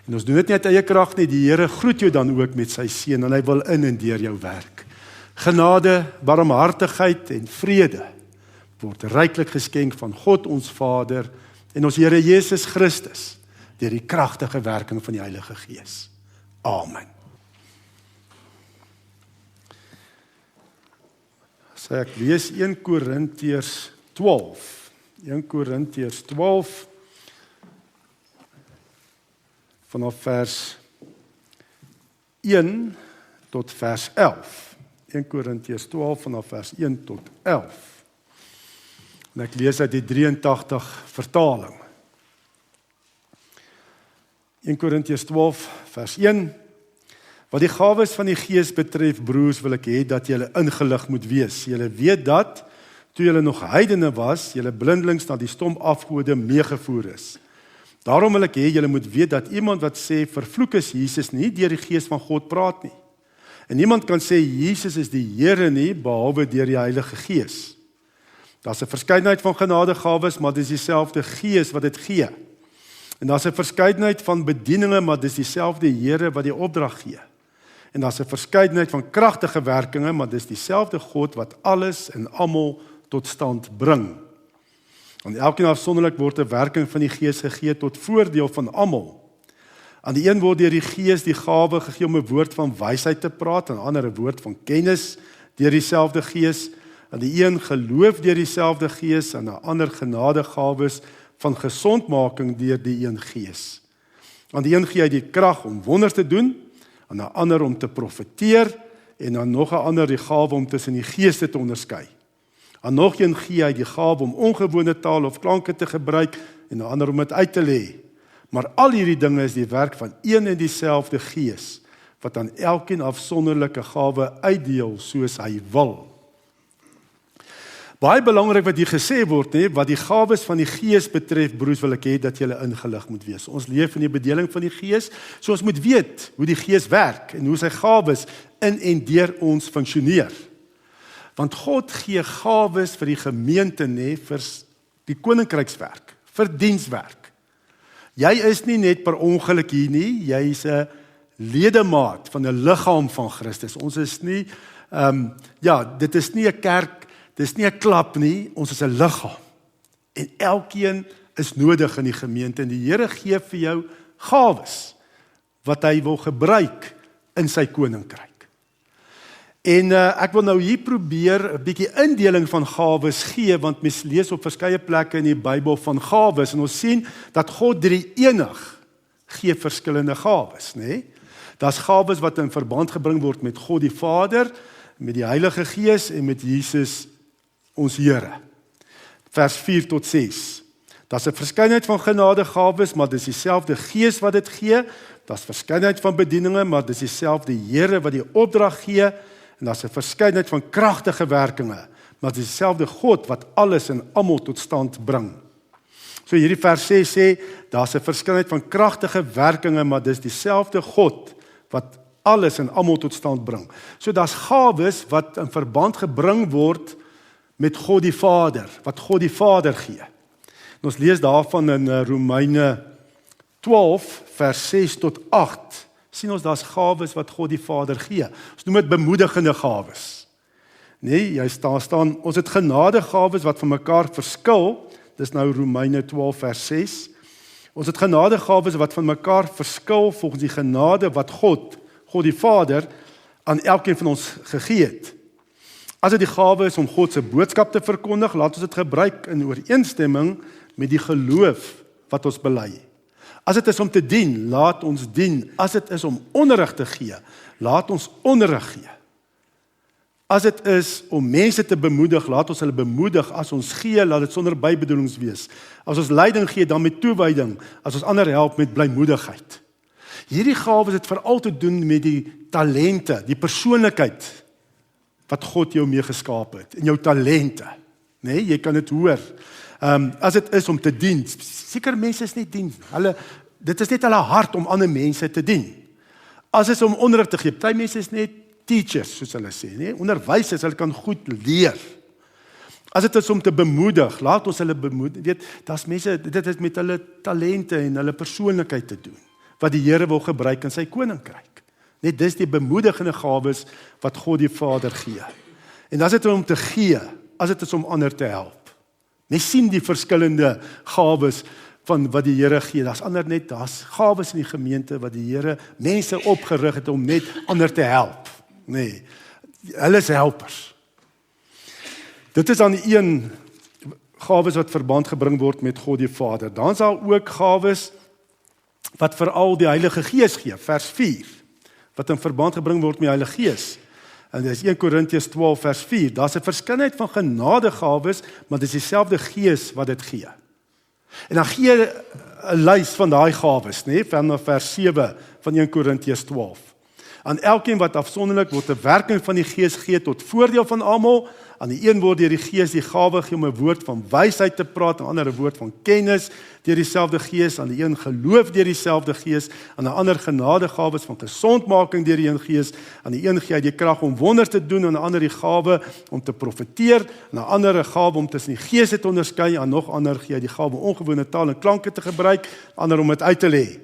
En ons doen dit nie uit eie krag nie, die Here groet jou dan ook met sy seën, en hy wil in en deur jou werk. Genade, barmhartigheid en vrede word ryklik geskenk van God ons Vader en ons Here Jesus Christus, deur die kragtige werking van die Heilige Gees. Amen. So ek lees 1 Korintiërs 12. 1 Korintiërs 12 vanaf vers 1 tot vers 11. 1 Korintiërs 12 vanaf vers 1 tot 11. En ek lees uit die 83 vertaling. 1 Korintiërs 12 vers 1. Wat die gawes van die Gees betref, broers, wil ek hê dat julle ingelig moet wees. Julle weet dat, toe julle nog heidene was, julle blindelings na die stom afgode meegevoer is. Daarom wil ek hê, julle moet weet dat iemand wat sê, vervloek is Jesus, nie deur die Gees van God praat nie. En niemand kan sê, Jesus is die Here nie, behalwe deur die Heilige Gees. Daar's 'n verskeidenheid van genadegawes, maar dis dieselfde Gees wat dit gee. En daar's 'n verskeidenheid van bedieninge, maar dis dieselfde Here wat die opdrag gee. En daar's 'n verskeidenheid van kragtige werkinge, maar dis dieselfde God wat alles en almal tot stand bring. Aan elkeen afsonderlik word 'n werking van die Gees gegee tot voordeel van almal. Aan die een word deur die Gees die gawe gegee om 'n woord van wysheid te praat, aan 'n ander 'n woord van kennis deur dieselfde Gees, aan die een geloof deur dieselfde Gees, aan 'n ander genadegawes van gesondmaking deur die een Gees. Aan die een gee hy die krag om wonders te doen, aan 'n ander om te profeteer en aan nog 'n ander die gawe om tussen die geeste te onderskei. Aan nog een gee hy die gawe om ongewone taal of klanke te gebruik en 'n ander om dit uit te lê. Maar al hierdie dinge is die werk van een en dieselfde Gees wat aan elkeen afsonderlike gawe uitdeel soos hy wil. Baie belangrik wat hier gesê word, wat die gawes van die Gees betref, broers, wil ek hê dat julle ingelig moet wees. Ons leef in die bedeling van die Gees, so ons moet weet hoe die Gees werk en hoe sy gawes in en deur ons funksioneer. Want God gee gawes vir die gemeente, vir die koninkrykswerk, vir dienswerk. Jy is nie net per ongeluk hier nie, jy is 'n ledemaat van 'n liggaam van Christus. Ons is nie, dit is nie 'n kerk, dit is nie 'n klap nie, ons is 'n liggaam. En elkeen is nodig in die gemeente en die Here gee vir jou gawes wat hy wil gebruik in sy koninkryk. En ek wil nou hier probeer 'n bietjie indeling van gawes gee, want mens lees op verskeie plekke in die Bybel van gawes en ons sien dat God drie-enig gee verskillende gawes, Daar's gawes wat in verband gebring word met God die Vader, met die Heilige Gees en met Jesus ons Here. Vers 4 tot 6. Daar's 'n verskeidenheid van genadegawes, maar dis dieselfde Gees wat dit gee. Daar's verskeidenheid van bedieninge, maar dis dieselfde Here wat die opdrag gee. En daar's 'n verskeidenheid van kragtige werkinge, maar dis dieselfde God wat alles en almal tot stand bring. So hierdie vers 6 sê, daar's 'n verskeidenheid van kragtige werkinge, maar dis dieselfde God wat alles en almal tot stand bring. So daar's gawes wat in verband gebring word met God die Vader, wat God die Vader gee. En ons lees daarvan in Romeine 12 vers 6 tot 8. Sien ons daar's gawes wat God die Vader gee. Ons noem dit bemoedigende gawes. Jy staan ons het genadegawes wat van mekaar verskil. Dis nou Romeine 12 vers 6. Ons het genadegawes wat van mekaar verskil volgens die genade wat God die Vader aan elkeen van ons gegee het. As dit die gawe is om God se boodskap te verkondig, laat ons dit gebruik in ooreenstemming met die geloof wat ons bely. As dit is om te dien, laat ons dien. As dit is om onderrig te gee, laat ons onderrig gee. As dit is om mense te bemoedig, laat ons hulle bemoedig. As ons gee, laat dit sonder bybedoelings wees. As ons leiding gee, dan met toewyding. As ons ander help, met blymoedigheid. Hierdie gawes het veral te doen met die talente, die persoonlikheid wat God jou mee geskaap het, en jou talente. Jy kan dit hoor. As dit is om te dien, seker mense is nie dien. Dit is net hulle hart om ander mense te dien. As dit is om onderrig te gee, party mense is net teachers, soos hulle sê, onderwysers, hulle kan goed leer. As dit is om te bemoedig, laat ons hulle bemoedig. Daar's mense, dit het met hulle talente en hulle persoonlikheid te doen, wat die Here wil gebruik in sy koninkryk. Net dis die bemoedigende gawes wat God die Vader gee. En as dit om te gee, as dit is om ander te help. Mens sien die verskillende gawes van wat die Here gee. Daar's gawes in die gemeente wat die Here mense opgerig het om net ander te help. Nee, hulle is helpers. Dit is dan een gawes wat verband gebring word met God die Vader. Dan is daar ook gawes wat veral die Heilige Gees gee, vers 4, wat in verband gebring word met die Heilige Gees. En dis 1 Korintiërs 12 vers 4. Daar's 'n verskeidenheid van genadegawes, maar dis dieselfde Gees wat dit gee. En dan gee 'n lys van daai gawes, nê, van vers 7 van 1 Korintiërs 12. Aan elkeen wat afsonderlik word 'n werking van die Gees gee tot voordeel van almal. Aan die een word deur die Gees die gawe gee om 'n woord van wysheid te praat, aan 'n ander 'n woord van kennis deur dieselfde Gees, aan die een geloof deur dieselfde Gees, aan 'n ander genadegawes van gesondmaking deur die een Gees, aan die een gee hy die krag om wonders te doen, aan 'n ander die gawe om te profeteer, aan 'n ander 'n gawe om tussen die geeste te onderskei, aan nog ander gee hy die gawe om ongewone taal en klanke te gebruik, ander om dit uit te lê.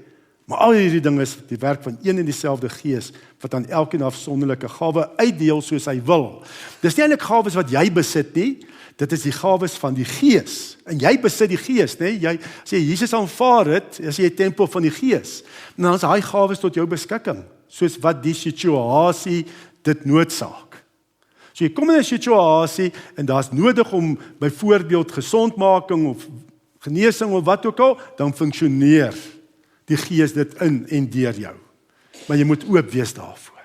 Maar al hierdie dinge is die werk van een en dieselfde Gees wat aan elkeen afsonderlike gawe uitdeel soos hy wil. Dis nie eintlik gawes wat jy besit nie, dit is die gawes van die Gees. En jy besit die Gees, nê? As jy Jesus aanvaar het, as jy 'n tempel van die Gees, dan is hy gawes tot jou beskikking, soos wat die situasie dit noodsaak. So jy kom in 'n situasie en daar's nodig om byvoorbeeld gesondmaking of genesing of wat ook al, dan funksioneer die Gees dit in en deur jou. Maar jy moet oop wees daarvoor.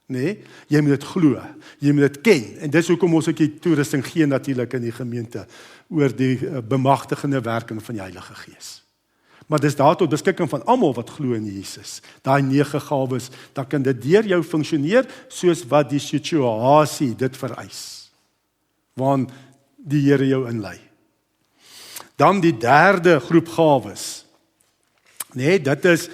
Nee, jy moet dit glo, jy moet dit ken. En dis hoekom ons ook die toerusting gee natuurlik in die gemeente oor die bemagtigende werking van die Heilige Gees. Maar dis daar tot beskikking van almal wat glo in Jesus. Daai 9 gawes, dan kan dit deur jou funksioneer soos wat die situasie dit vereis. Waarin die Here jou inlei. Dan die derde groep gawes. Nee, dit is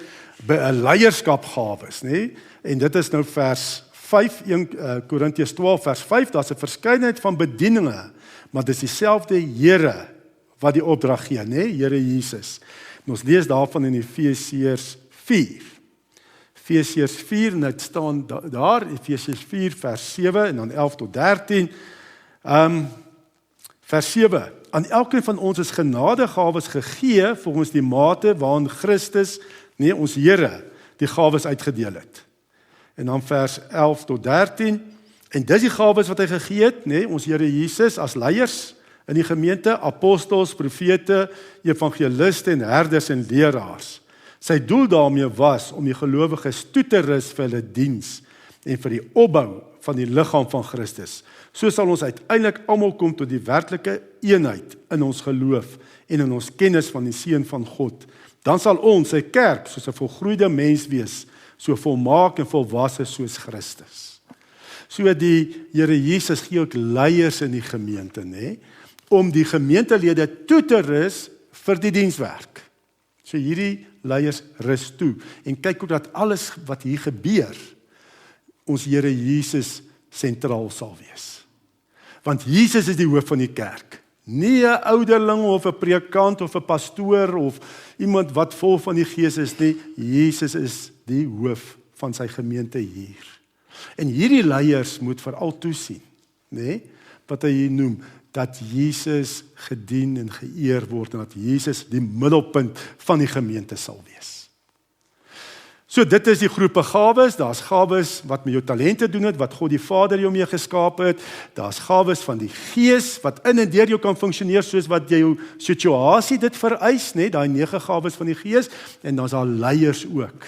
leierskapgawes, nee? En dit is nou vers 5, 1 Korintiërs 12 vers 5, daar's 'n verskeidenheid van bedieninge, maar dis dieselfde Here wat die opdrag gee, nee, Here Jesus. En ons lees daarvan in Efesiërs 4. Efesiërs 4, en dit staan daar, Efesiërs 4 vers 7 en dan 11 tot 13. Vers 7. Aan elkeen van ons is genadegawes gegee volgens die mate waarin Christus, nee, ons Here, die gawes uitgedeel het. En dan vers 11 tot 13. En dis die gawes wat hy gegee het, nee, ons Here Jesus as leiers in die gemeente, apostels, profete, evangeliste en herders en leraars. Sy doel daarmee was om die gelowiges toe te rus vir hulle diens en vir die opbou van die liggaam van Christus. So sal ons uiteindelik almal kom tot die werklike eenheid in ons geloof en in ons kennis van die Seun van God. Dan sal ons, sy kerk, soos 'n volgroeide mens wees, so volmaak en volwasse soos Christus. So die Here Jesus gee ook leiers in die gemeente, nê, om die gemeentelede toe te rus vir die dienswerk. So hierdie leiers rus toe en kyk hoe dat alles wat hier gebeur, ons Here Jesus sentraal sal wees. Want Jesus is die hoof van die kerk. Nie 'n ouderling of 'n predikant of 'n pastoor of iemand wat vol van die Gees is nie. Jesus is die hoof van sy gemeente hier. En hierdie leiers moet veral toesien, nê, wat hy hier noem, dat Jesus gedien en geëer word en dat Jesus die middelpunt van die gemeente sal wees. So dit is die groepe gawes, daar's gawes wat met jou talente doen het, wat God die Vader jou mee geskaap het, daar's gawes van die Gees, wat in en deur jou kan funksioneer, soos wat jou situasie dit vereis, net daai 9 gawes van die Gees, en dan's daar leiers ook,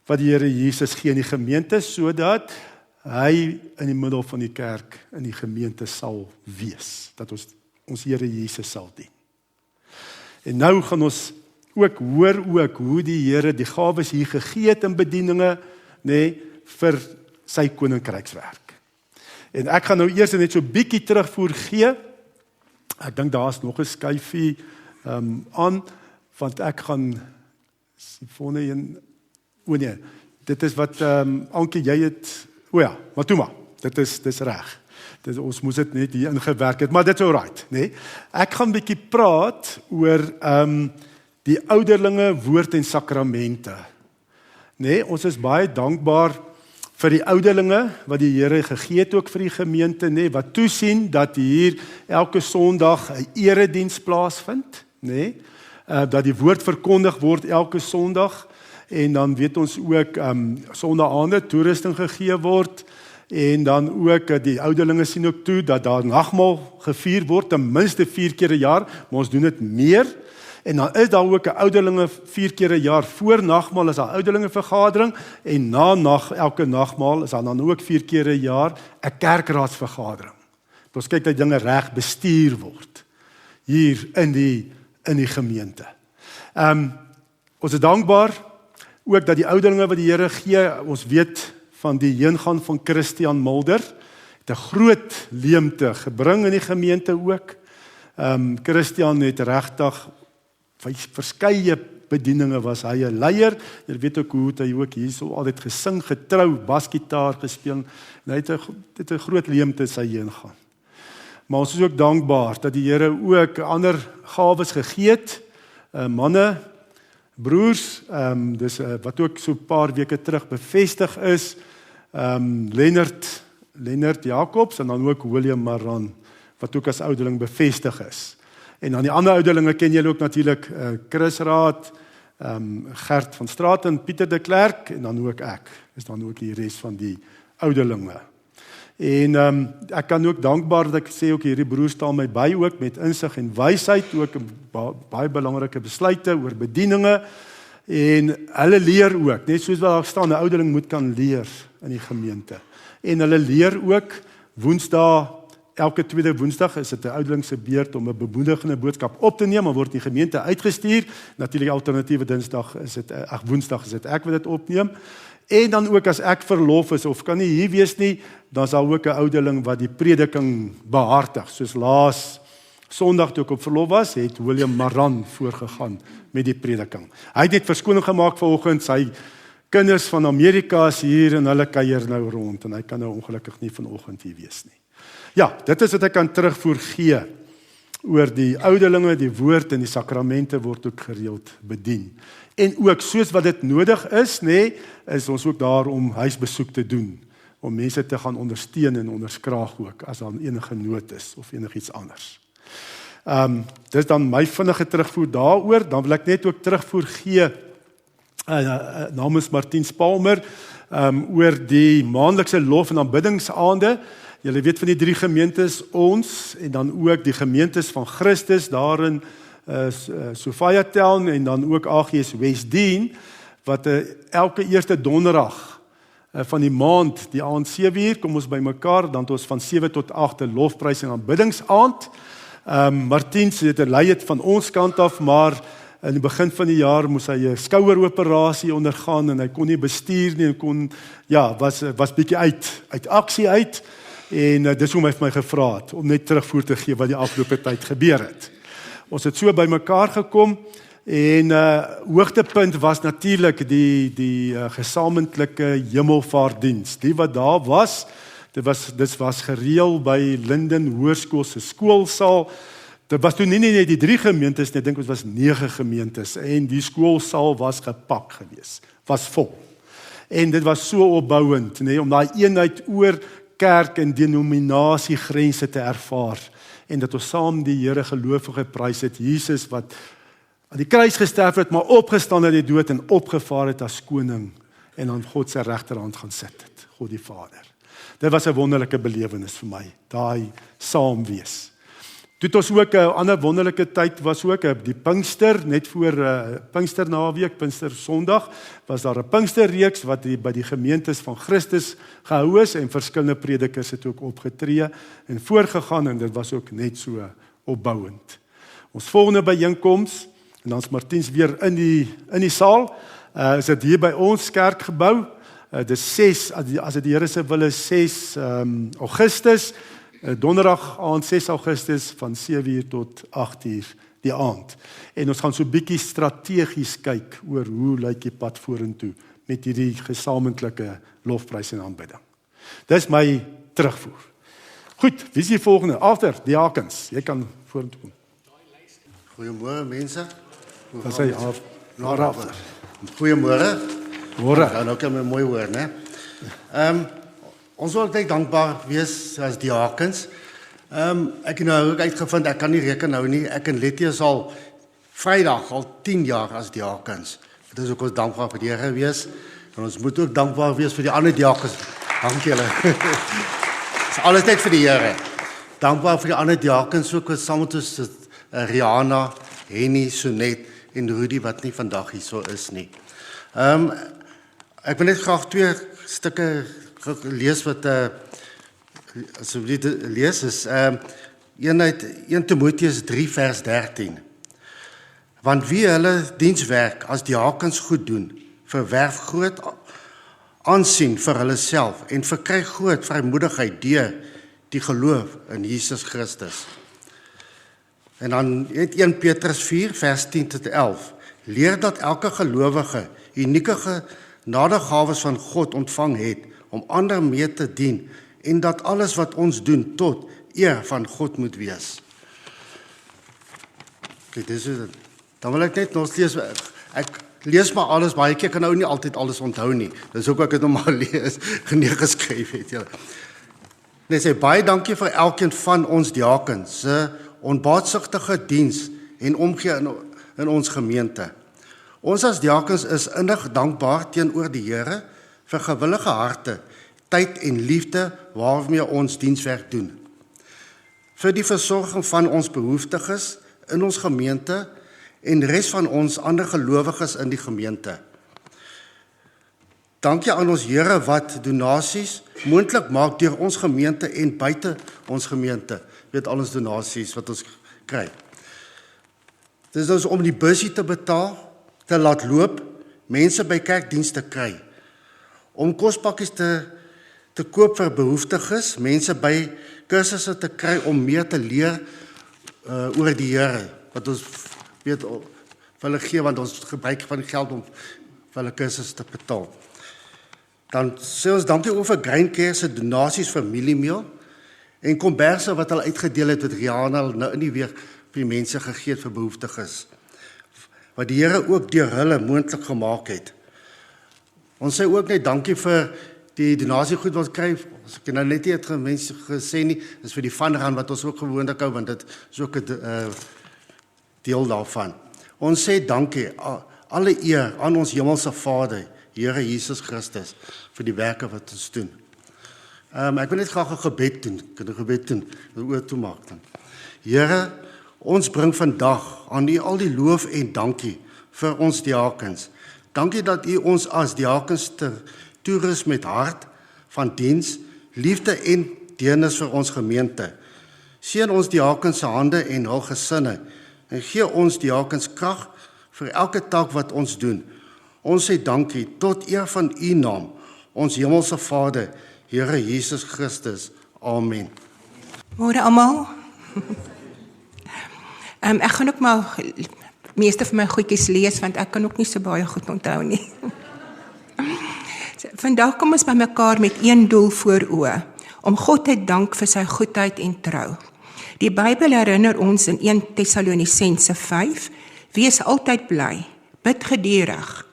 wat die Here Jesus gee in die gemeente, sodat hy in die middel van die kerk, in die gemeente sal wees, dat ons Here Jesus sal dien. En nou gaan ons ook hoor hoe die Here die gawes hier gegee het in bedieninge, nê, vir sy koninkrykswerk. En ek gaan nou eers net so bietjie terugvoer gee. Ek dink daar's nog 'n skyfie aan, want ek gaan die volgende een, nee, dit is wat Ankie, jy het, ja, maar toe maar, dis reg. Ons moes dit net hier ingewerk het, maar dit's alright, nê. Ek gaan 'n bietjie praat oor die ouderlinge woord en sakramente. Nee, ons is baie dankbaar vir die ouderlinge wat die Here gegee het ook vir die gemeente, nee, wat toesien dat hier elke Sondag 'n erediens plaasvind, nee, dat die woord verkondig word elke Sondag, en dan weet ons ook Sondagaande toerusting gegee word, en dan ook die ouderlinge sien ook toe dat daar nagmaal gevier word, ten minste 4 keer 'n jaar, maar ons doen dit meer. En dan is daar ook 'n ouderlinge 4 keer 'n jaar voor nagmaal is daar ouderlinge vergadering, en na elke nagmaal is daar dan ook 4 keer 'n jaar 'n kerkraadsvergadering. Ons kyk dat dinge reg bestuur word hier in die gemeente. Ons is dankbaar ook dat die ouderlinge wat die Here gee, ons weet van die heengaan van Christian Mulder, het 'n groot leemte gebring in die gemeente ook. Christian het regtig verskeie bedieninge, was hy 'n leier. Jy weet ook hoe hy ook hierso altyd gesing, getrou, basgitaar gespeel, en hy het 'n groot leemte sy heengaan. Maar ons is ook dankbaar dat die Here ook ander gawes gegee het, manne, broers, dis wat ook so 'n paar weke terug bevestig is, Lennard Jacobs en dan ook William Maran, wat ook as ouderling bevestig is. En dan die ander ouderlinge ken julle ook natuurlik, Chris Raad, Gert van Straten, Pieter de Klerk, en dan ook ek, is dan ook die res van die ouderlinge. En ek kan ook dankbaar dat ek sê ook hierdie broers staan my by ook met insig en wysheid, ook baie belangrike besluite oor bedieninge, en hulle leer ook, net soos wat daar staan, 'n ouderling moet kan leer in die gemeente. En hulle leer ook Woensdae, elke tweede Woensdag is dit 'n ouderling se beurt om 'n bemoedigende boodskap op te neem, maar word die gemeente uitgestuur. Natuurlik alternatiewe Woensdag is dit ek wat dit opneem. En dan ook as ek verlof is of kan nie hier wees nie, dan is daar ook 'n ouderling wat die prediking behartig. Soos laas Sondag toe ek op verlof was, het William Maran voorgegaan met die prediking. Hy het net verskoning gemaak vanoggend, sy kinders van Amerika is hier en hulle kuier nou rond en hy kan nou ongelukkig nie vanoggend hier wees nie. Ja, dit is wat ek kan terugvoer gee oor die ouderlinge, die woord en die sakramente word ook gereeld bedien. En ook soos wat dit nodig is, is ons ook daar om huisbesoek te doen, om mense te gaan ondersteun en onderskraag ook, as daar enige nood is of enigiets anders. Dis dan my vinnige terugvoer daaroor, dan wil ek net ook terugvoer gee namens Martiens Palmer, oor die maandelikse lof en aanbiddingsaande. Julle weet van die 3 gemeentes, ons, en dan ook die gemeentes van Christus, daar in Sophia Town, en dan ook AGS Westdene, wat elke eerste donderdag van die maand, die aand 7 uur, kom ons by mekaar, dan het ons van 7 tot 8 'n lofprys en aanbiddingsaand. Martiens het 'n lei van ons kant af, maar in die begin van die jaar moes hy 'n skoueroperasie ondergaan, en hy kon nie bestuur nie, en was bietjie uit aksie uit, en dis hoe hy vir my gevra het, om net terugvoer te gee wat die afgelope tyd gebeur het. Ons het so by mekaar gekom, en hoogtepunt was natuurlik die gesamentlike hemelvaartdiens. Die wat daar was, dit was gereël by Linden Hoërskool se skoolsaal. Dit was toe nie net die 3 gemeentes nie, ek dink dit was 9 gemeentes, en die skoolsaal was gepak gewees, was vol. En dit was so opbouend, om daai eenheid oor kerk en denominasiegrense te ervaar, en dat ons saam die Here gelowige prys het, Jesus wat aan die kruis gesterf het, maar opgestaan uit die dood en opgevaar het as koning, en aan God se regterhand gaan sit het, God die Vader. Dit was 'n wonderlike belewenis vir my, daai saam wees. Toe het ons ook 'n ander wonderlike tyd, was ook die Pinkster, net voor Pinksternaweek, Pinkster Sondag, was daar 'n Pinksterreeks wat by die gemeentes van Christus gehou is, en verskillende predikers het ook opgetree en voorgegaan, en dit was ook net so opbouend. Ons volgende byeenkoms, en dan is Martiens weer in die saal, is dit hier by ons kerkgebou, dis 6, as dit die Here se wil is, 6 Augustus, donderdag aand 6 Augustus van 7 uur tot 8 uur die aand. En ons gaan so bietjie strategies kyk oor hoe lyk die pad vorentoe met hierdie gesamentlike lofprys en aanbidding. Dis my terugvoer. Goed, wie is die volgende? After, diakens, jy kan vorentoe kom. Goeiemôre mense. Dat sê af. Goeiemôre. Môre. Nou kan my mooi hoor, né? Ons wil net dankbaar wees as diakens. Ek het nou ook uitgevind, ek kan nie reken nou nie, ek en Letty is al Vrydag al 10 jaar as diakens. Dit is ook ons dankbaar vir die Here wees, en ons moet ook dankbaar wees vir die ander diakens. Dankie julle. Dit is alles net vir die Here. Dankbaar vir die ander diakens, ook wat saam met ons Rihanna, Henny, Sonet en Rudy wat nie vandag hier so is nie. Ek wil net graag 2 stukke lees wat asseblief lees is 1 Timoteus 3 vers 13. Want wie hulle dienswerk as diakens goed doen, verwerf groot aansien vir hulle self en verkry groot vrymoedigheid deur die geloof in Jesus Christus. En dan 1 Petrus 4 vers 10 tot 11. Leer dat elke gelowige unieke genadegawes van God ontvang het om ander mee te dien en dat alles wat ons doen tot eer van God moet wees. Kijk, dan wil ek net nog lees, ek lees maar alles, baie keer kan nou nie altyd alles onthou nie, dis ook ek het nog maar neergeskryf het. Ja. Net sê, baie dankie vir elkeen van ons diakens, se onbaatsigtige diens en omgee in ons gemeente. Ons as diakens is innig dankbaar teenoor die Here vir gewillige harte, tyd en liefde waarmee ons dienswerk doen. Vir die versorging van ons behoeftiges in ons gemeente en res van ons ander gelowiges in die gemeente. Dankie aan ons Here wat donasies moontlik maak deur ons gemeente en buite ons gemeente. Weet al ons donasies wat ons kry. Dit is dus om die busie te betaal, te laat loop, mense by kerkdienste kry. Om kospakkies te koop vir behoeftiges, mense by kursusse te kry om meer te leer oor die Here, wat ons weet vir hulle gee, want ons gebruik van die geld om vir hulle kursusse te betaal. Dan sê ons dankie oor vir Graincare se donasies vir mieliemeel en komberse wat hulle uitgedeel het wat Rihanna nou in die week vir die mense gegee het vir behoeftiges, wat die Here ook deur hulle moontlik gemaak het. Ons sê ook net dankie vir die donasiegoed wat kry, ek nou net nie het mense gesê nie, is vir die fundraan wat ons ook gewoonlik hou, want dit is ook 'n deel daarvan. Ons sê dankie, alle eer aan ons hemelse Vader, Here Jesus Christus, vir die werke wat ons doen. Ek wil net graag 'n gebed doen, die oor toe maak dan. Here, ons bring vandag aan U al die loof en dankie vir ons diakens. Dankie dat U ons as diakens toerus met hart van diens, liefde en deernis vir ons gemeente. Seën ons diakens se hande en hul gesinne en gee ons diakens krag vir elke taak wat ons doen. Ons sê dankie tot eer van U naam, ons hemelse Vader, Here Jesus Christus. Amen. Môre almal. Ek gaan ook maar meeste van my goedjies lees, want ek kan ook nie so baie goed onthou nie. Vandag kom ons by mekaar met een doel voor oë, om God te dank vir sy goedheid en trou. Die Bybel herinner ons in 1 Tessalonisense 5, wees altyd bly, bid gedurig,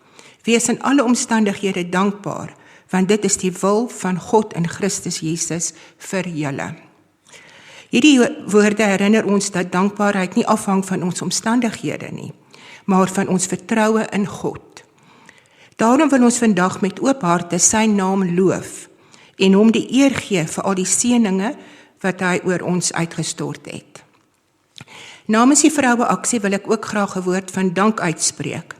wees in alle omstandighede dankbaar, want dit is die wil van God in Christus Jesus vir julle. Hierdie woorde herinner ons dat dankbaarheid nie afhang van ons omstandighede nie, maar van ons vertroue in God. Daarom wil ons vandag met oop harte sy naam loof en hom die eer gee vir al die seëninge wat hy oor ons uitgestort het. Namens die vroue aksie wil ek ook graag 'n woord van dank uitspreek.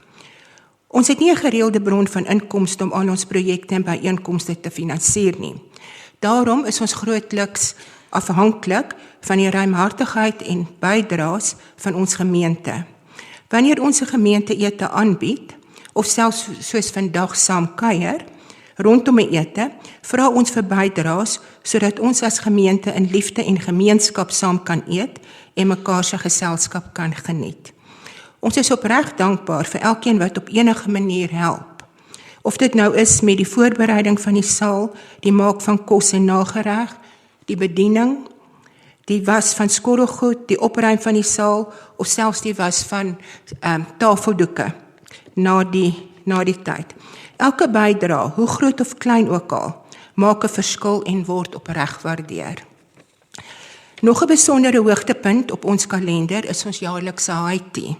Ons het nie 'n gereelde bron van inkomste om al ons projekte en byeenkomste te finansier nie. Daarom is ons grootliks afhanklik van die ruimhartigheid en bydraes van ons gemeente. Wanneer ons 'n gemeenteete aanbied, of selfs soos vandag saam kuier, rondom 'n ete, vra ons vir bydraes, sodat ons as gemeente in liefde en gemeenskap saam kan eet en mekaar se geselskap kan geniet. Ons is opreg dankbaar vir elkeen wat op enige manier help. Of dit nou is met die voorbereiding van die saal, die maak van kos en nagereg, die bediening, die was van skorrelgoed, die opruim van die saal, of selfs die was van tafeldoeke na die tyd. Elke bydrae, hoe groot of klein ook al, maak 'n verskil en word opreg waardeer. Nog 'n besondere hoogtepunt op ons kalender is ons jaarlikse Haiti.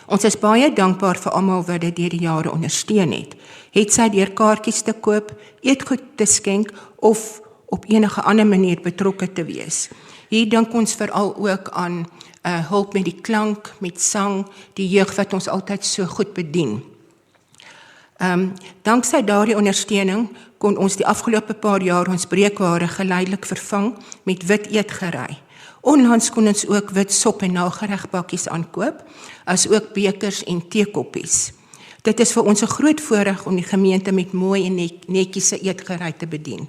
Ons is baie dankbaar vir almal wat dit deur die jare ondersteun het. Het sy deur kaartjies te koop, eetgoed te skenk of op enige ander manier betrokke te wees. Hier dink ons veral ook aan hulp met die klank, met sang, die jeug wat ons altyd so goed bedien. Danksy daardie ondersteuning kon ons die afgelope paar jaar ons breekware geleidelik vervang met wit eetgerei. Onlangs kon ons ook wit sop en nageregpakkies aankoop, as ook bekers en teekoppies. Dit is vir ons 'n groot voorreg om die gemeente met mooi en netjiese eetgerei te bedien.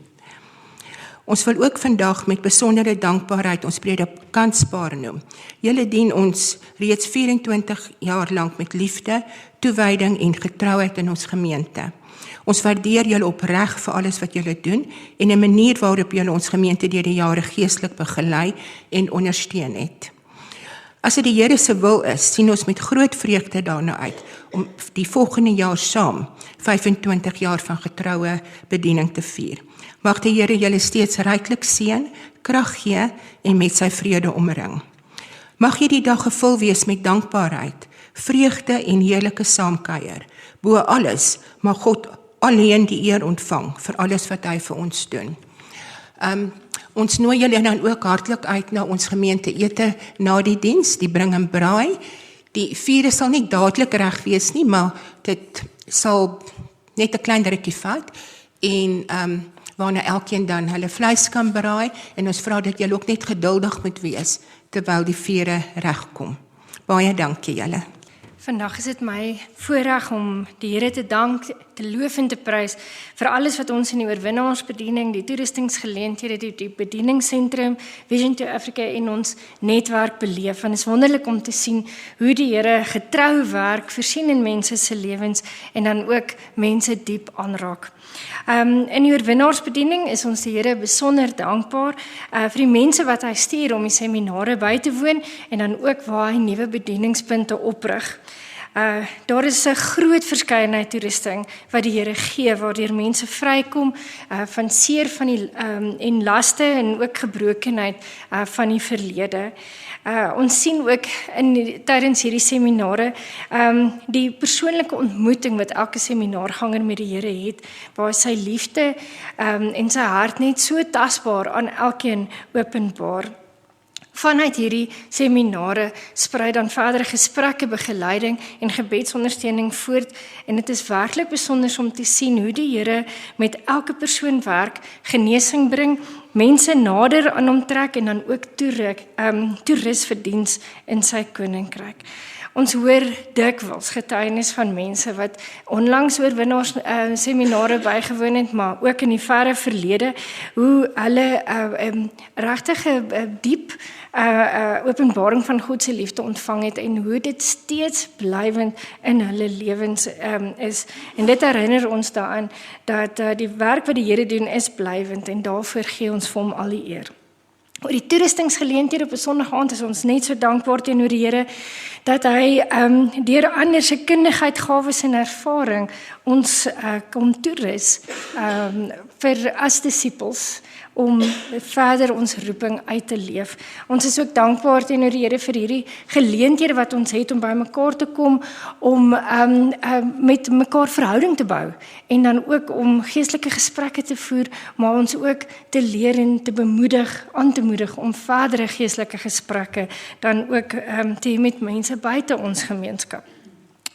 Ons wil ook vandag met besondere dankbaarheid ons predikantspaar noem. Julle dien ons reeds 24 jaar lank met liefde, toewyding en getrouheid in ons gemeente. Ons waardeer julle opreg vir alles wat julle doen en 'n manier waarop julle ons gemeente deur die jare geestelik begelei en ondersteun het. As dit die Here se wil is, sien ons met groot vreugde daarna uit om die volgende jaar saam 25 jaar van getroue bediening te vier. Mag die Here julle steeds ryklik seën, krag gee en met sy vrede omring. Mag hierdie dag gevul wees met dankbaarheid, vreugde en heerlike saamkuier. Bo alles, mag God alleen die eer ontvang vir alles wat hy vir ons doen. Ons nooi julle dan ook hartlik uit na ons gemeente ete na die diens, die bring en braai. Die vierde sal nie dadelik reg wees nie, maar dit sal net 'n klein rukkie vat en waarna elkeen dan hulle vleis kan braai en ons vra dat julle ook net geduldig moet wees terwyl die vure regkom. Baie dankie julle. Vandag is dit my voorreg om die Here te dank, te loof en te prys vir alles wat ons in die oorwinnaarsbediening, die toerustingsgeleenthede, die bedieningssentrum, Vision to Africa en ons netwerk beleef. En het is wonderlik om te sien hoe die Here getrou werk, voorsien in mense se lewens en dan ook mense diep aanraak. In die oorwinnaarsbediening is ons die Here besonder dankbaar vir die mense wat hy stuur om die seminare by te woon en dan ook waar hy nuwe bedieningspunte oprig. Daar is 'n groot verskeidenheid toerusting wat die Here gee, waardeur mense vrykom van seer van die en laste en ook gebrokenheid van die verlede. Ons sien ook tydens hierdie seminare die persoonlike ontmoeting wat elke seminaarganger met die Here het, waar sy liefde en sy hart net so tasbaar aan elkeen openbaar. Vanuit hierdie seminare sprei dan verdere gesprekke, begeleiding en gebedsondersteuning voort en dit is werklik besonder om te sien hoe die Here met elke persoon werk, genesing bring, mense nader aan hom trek en dan ook toerus vir diens in sy koninkryk. Ons hoor dikwels getuienis van mense wat onlangs oorwinnaars seminare bygewoon het, maar ook in die verre verlede, hoe hulle regtig 'n diep openbaring van God se liefde ontvang het en hoe dit steeds blywend in hulle lewens is. En dit herinner ons daaraan dat die werk wat die Here doen is blywend en daarvoor gee ons vir hom al die eer. Oor die toerustingsgeleenthede op 'n Sondag aand is ons net so dankbaar teenoor die Here dat hy deur ander se kundigheid, gawes en ervaring ons kom toerus vir as disippels om verder ons roeping uit te leef. Ons is ook dankbaar teenoor die Here vir hierdie geleenthede wat ons het om by mekaar te kom, om met mekaar verhouding te bou en dan ook om geestelike gesprekke te voer, maar ons ook te leer en te bemoedig, aan te moedig om verdere geestelike gesprekke dan ook te hê met mense buite ons gemeenskap.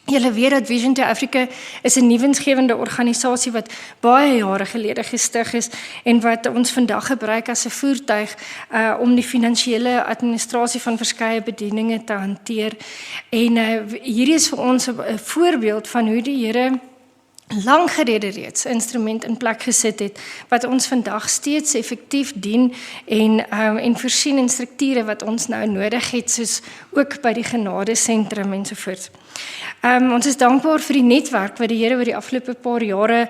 Julle weet dat Vision to Africa is 'n nuwensgewende organisasie wat baie jare gelede gestig is en wat ons vandag gebruik as 'n voertuig om die finansiële administrasie van verskeie bedieninge te hanteer. En hierdie is vir ons 'n voorbeeld van hoe die Here lang gelede reeds 'n instrument in plek gesit het wat ons vandag steeds effektief dien en voorsien in strukture wat ons nou nodig het, soos ook by die genadesentrum ensovoorts. Ons is dankbaar vir die netwerk wat die Here oor die afgelope paar jare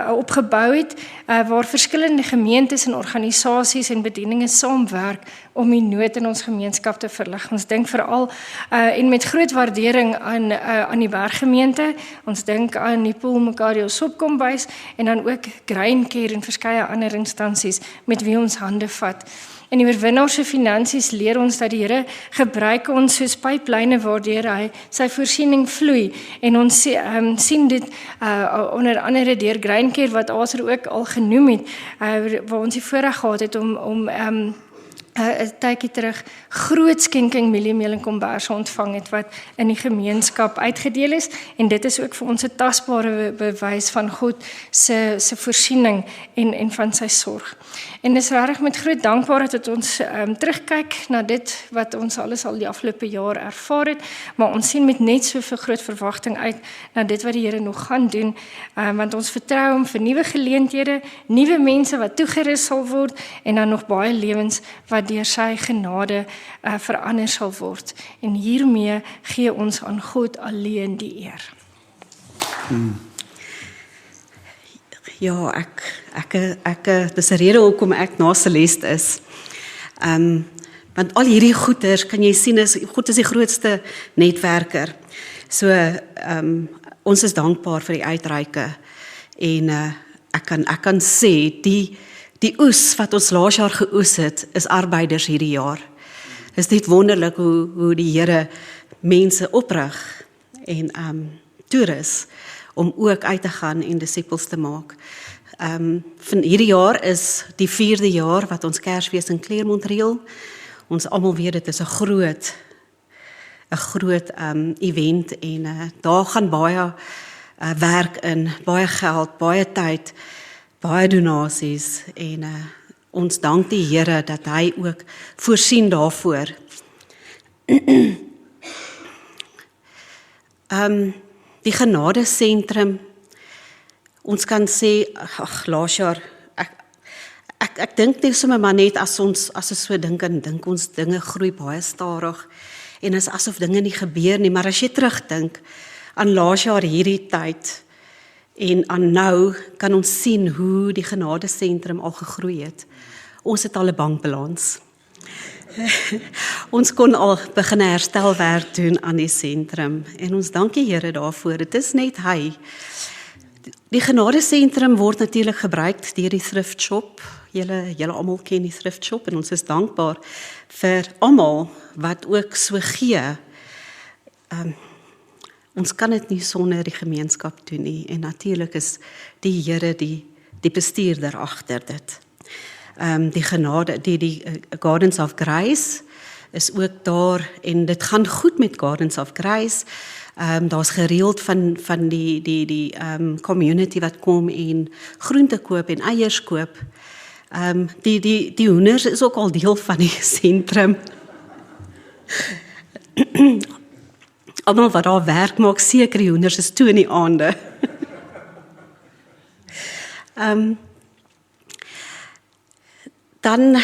opgebou het, waar verskillende gemeentes en organisasies en bedieninge saamwerk om die nood in ons gemeenskap te verlig. Ons dink veral en met groot waardering aan die Berggemeente. Ons dink aan die Paul Makario Sopkombuis en dan ook Grain Care en verskeie ander instansies met wie ons hande vat. En die oorwinnaar se finansies leer ons dat die Here gebruik ons soos pyplyne waardeur hy sy voorsiening vloei. En ons sien dit onder andere deur Grain Care wat Aser ook al genoem het, waar ons die voorreg gehad het om 'n tydjie terug groot skenking mieliemeel en komberse ontvang het wat in die gemeenskap uitgedeel is en dit is ook vir ons 'n tasbare bewys van God se voorsiening en van sy sorg. En dis regtig met groot dankbaarheid dat ons terugkyk na dit wat ons alles al die afgelope jaar ervaar het, maar ons sien met net soveel groot verwagting uit na dit wat die Here nog gaan doen, want ons vertrou hom vir nuwe geleenthede, nuwe mense wat toegerus sal word en dan nog baie lewens wat deur sy genade verander sal word. En hiermee gee ons aan God alleen die eer. Ja, ek dis 'n rede hoekom ek na Celeste is. Want al hierdie goeders kan jy sien God is die grootste netwerker. So ons is dankbaar vir die uitreike en ek kan sê die oes wat ons laas jaar geoes het, is arbeiders hierdie jaar. Is net wonderlik hoe die Here mense oprig en toerus om ook uit te gaan en disippels te maak. Van hierdie jaar is die 4de jaar wat ons Kersfees in Claremont reël. Ons almal weet dit is 'n groot event en daar gaan baie werk in, baie geld, baie tyd, baie donasies en ons dank die Here dat hy ook voorsien daarvoor. Die genadesentrum, ons kan sê, laas jaar, ek dink nie sommer maar net as ons so dink ons dinge groei baie stadig en is asof dinge nie gebeur nie, maar as jy terugdink aan laas jaar hierdie tyd en aan nou kan ons sien hoe die genadesentrum al gegroei het. Ons het al 'n bankbalans. Ons kon al begin herstelwerk doen aan die sentrum en ons dank die Here daarvoor. Dit is net hy. Die genadesentrum word natuurlik gebruik deur die thrift shop. Julle almal ken die thrift shop en ons is dankbaar vir almal wat ook so gee. Ons kan dit nie sonder die gemeenskap doen nie en natuurlik is die Here die bestuurder agter dit. Die genade, die Gardens of Grace is ook daar en dit gaan goed met Gardens of Grace. Daar's gereeld van die community wat kom en groente koop en eiers koop. Die hoenders is ook al deel van die sentrum. Almal wat daar werk maak seker die hoenders is toe in die aande. Dan,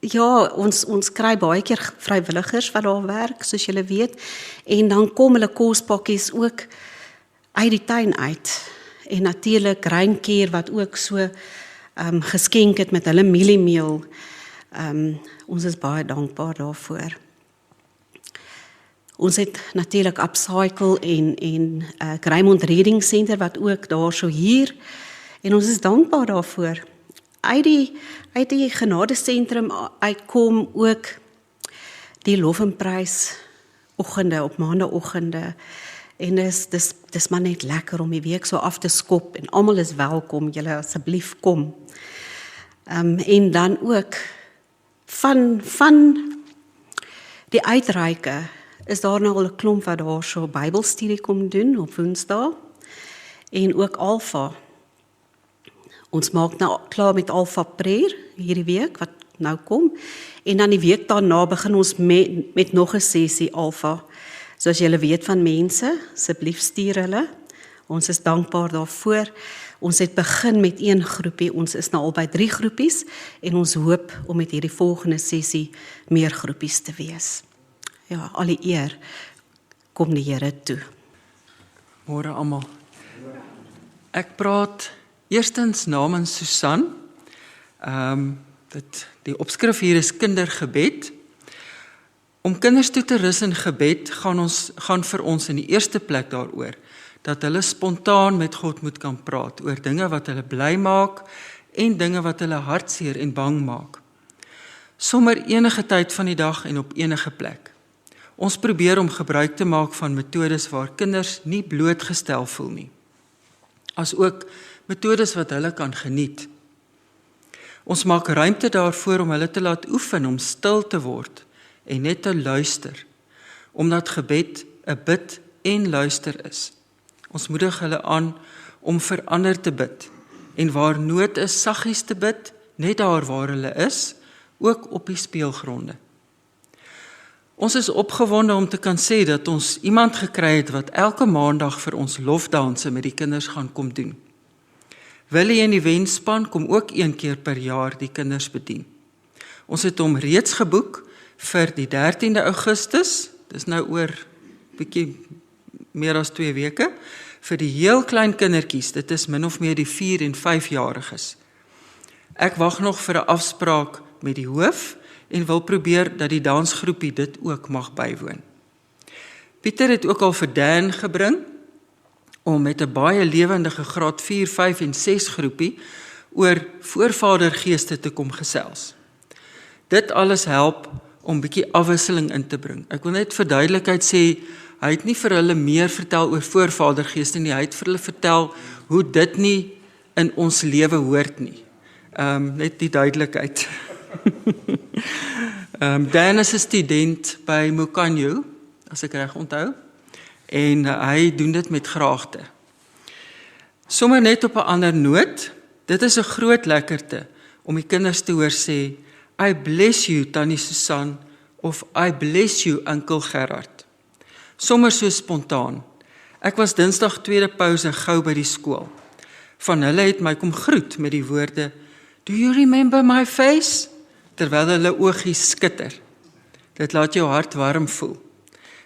ja, ons kry baie keer vrywilligers wat daar werk, soos julle weet, en dan kom hulle kospakkies ook uit die tuin uit. En natuurlik Grain Care wat ook so geskenk het met hulle mieliemeel. Ons is baie dankbaar daarvoor. Ons het natuurlik Upcycle en Claremont Reading Center wat ook daar so hier, en ons is dankbaar daarvoor. Uit die genadesentrum uitkom ook die lof en prys oggende op maandagooggende en dis maar net lekker om die week so af te skop en almal is welkom, julle asseblief kom. En dan ook van die uitreike is daar nou al 'n klomp wat daar so Bybelstudie kom doen op Woensdae en ook Alpha. Ons maak nou klaar met Alpha Prayer hierdie week wat nou kom en dan die week daarna begin ons met nog 'n sessie Alpha. Soos julle weet van mense, asseblief stuur hulle. Ons is dankbaar daarvoor. Ons het begin met 1 groepie, ons is nou al by 3 groepies en ons hoop om met hierdie volgende sessie meer groepies te wees. Ja, al die eer kom die Here toe. Môre almal. Ek praat eerstens namens Susan. Die opskrif hier is kindergebed. Om kinders toe te rus in gebed gaan vir ons in die eerste plek daaroor dat hulle spontaan met God moet kan praat oor dinge wat hulle bly maak en dinge wat hulle hartseer en bang maak. Sommer enige tyd van die dag en op enige plek. Ons probeer om gebruik te maak van metodes waar kinders nie blootgestel voel nie, as ook metodes wat hulle kan geniet. Ons maak ruimte daarvoor om hulle te laat oefen om stil te word en net te luister, omdat gebed 'n bid en luister is. Ons moedig hulle aan om vir ander te bid en waar nood is saggies te bid, net daar waar hulle is, ook op die speelgronde. Ons is opgewonde om te kan sê dat ons iemand gekry het wat elke maandag vir ons lofdanse met die kinders gaan kom doen. Willie en die wenspan kom ook 1 keer per jaar die kinders bedien. Ons het hom reeds geboek vir die 13de Augustus, dis nou oor bietjie meer as 2 weke, vir die heel klein kindertjies, dit is min of meer die 4 en 5-jariges. Ek wag nog vir 'n afspraak met die hoof en wil probeer dat die dansgroepie dit ook mag bywoon. Pieter het ook al vir Dan gebring om met 'n baie lewendige graad 4, 5 en 6 groepie oor voorvadergeeste te kom gesels. Dit alles help om bietjie afwisseling in te bring. Ek wil net vir duidelikheid sê, hy het nie vir hulle meer vertel oor voorvadergeeste nie, hy het vir hulle vertel hoe dit nie in ons lewe hoort nie. Net die duidelikheid. Dan is 'n student by Mukanyo, as ek reg onthou, en hy doen dit met graagte. Sommige net op 'n ander noot, dit is 'n groot lekkerte om die kinders te hoor sê, I bless you, Tannie Susan, of I bless you, Oom Gerard. Sommer so spontaan. Ek was Dinsdag tweede pouse gou by die skool. Van hulle het my kom groet met die woorde, Do you remember my face? Terwyl hulle oogies skitter. Dit laat jou hart warm voel.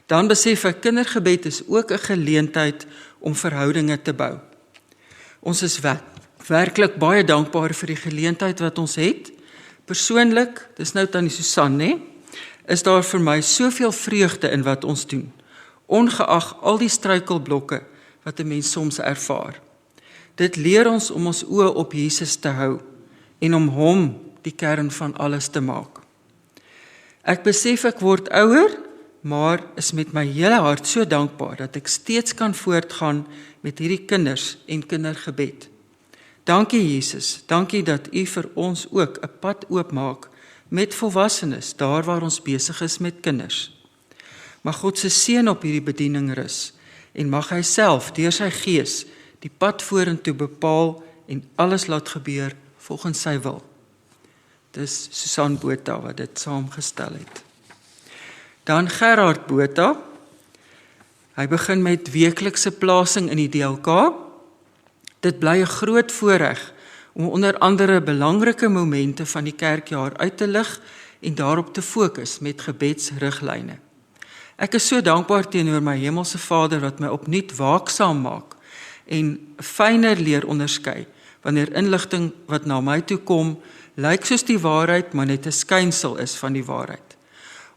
Dan besef ek, kindergebed is ook 'n geleentheid om verhoudinge te bou. Ons is werklik baie dankbaar vir die geleentheid wat ons het. Persoonlik, dis nou Tannie Susan, né? Is daar vir my soveel vreugde in wat ons doen, ongeag al die struikelblokke wat 'n mens soms ervaar. Dit leer ons om ons oë op Jesus te hou en om hom die kern van alles te maak. Ek besef ek word ouer, maar is met my hele hart so dankbaar dat ek steeds kan voortgaan met hierdie kinders en kindergebed. Dankie Jesus, dankie dat U vir ons ook 'n pad oopmaak met volwassenes, daar waar ons besig is met kinders. Mag God se seën op hierdie bediening rus en mag Hy self deur sy Gees die pad vorentoe bepaal en alles laat gebeur volgens sy wil. Dis Susan Botha wat dit saamgestel het. Dan Gerard Botha. Hy begin met weeklikse plasing in die DLK. Dit bly 'n groot voorreg om onder andere belangrike momente van die kerkjaar uit te lig en daarop te fokus met gebedsriglyne. Ek is so dankbaar teenoor my hemelse Vader wat my opnuut waaksaam maak en fyner leer onderskei wanneer inligting wat na my toe kom lyk soos die waarheid, maar net 'n skynsel is van die waarheid.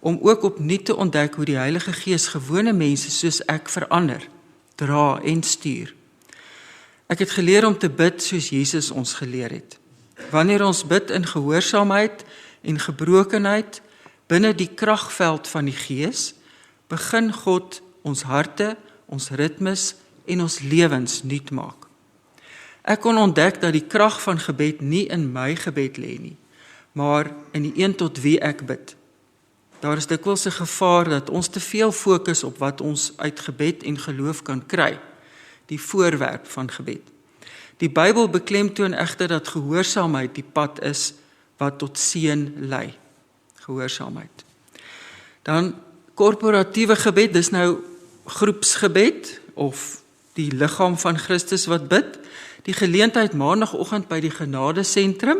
Om ook opnuut te ontdek hoe die Heilige Gees gewone mense soos ek verander, dra en stuur. Ek het geleer om te bid soos Jesus ons geleer het. Wanneer ons bid in gehoorsaamheid en gebrokenheid binne die kragveld van die Gees, begin God ons harte, ons ritmes en ons lewens nuut maak. Ek kon ontdek dat die krag van gebed nie in my gebed lê nie, maar in die een tot wie ek bid. Daar is dikwels 'n gevaar dat ons te veel fokus op wat ons uit gebed en geloof kan kry, die voorwerp van gebed. Die Bybel beklemtoon egter dat gehoorsaamheid die pad is wat tot seën lei. Gehoorsaamheid. Dan korporatiewe gebed, dis nou groepsgebed of die liggaam van Christus wat bid. Die geleentheid maandagooggend by die genadesentrum,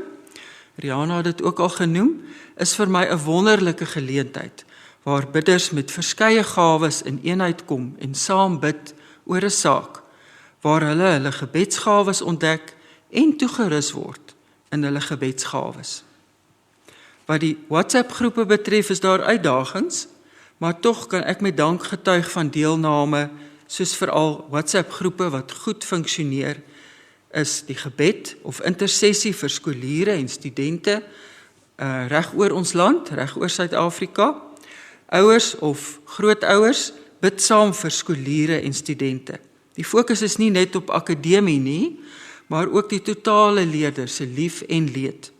Rihanna het dit ook al genoem, is vir my 'n wonderlike geleentheid waar bidders met verskeie gawes in eenheid kom en saam bid oor 'n saak waar hulle gebedsgawes ontdek en toegerus word in hulle gebedsgawes. Wat die WhatsApp groepe betref is daar uitdagings, maar tog kan ek met dank getuig van deelname, soos veral WhatsApp groepe wat goed funksioneer, is die gebed of intersessie vir skoliere en studente reg oor ons land, reg oor Suid-Afrika. Ouers of grootouers bid saam vir skoliere en studente. Die fokus is nie net op akademie nie, maar ook die totale leerder se lief en leed.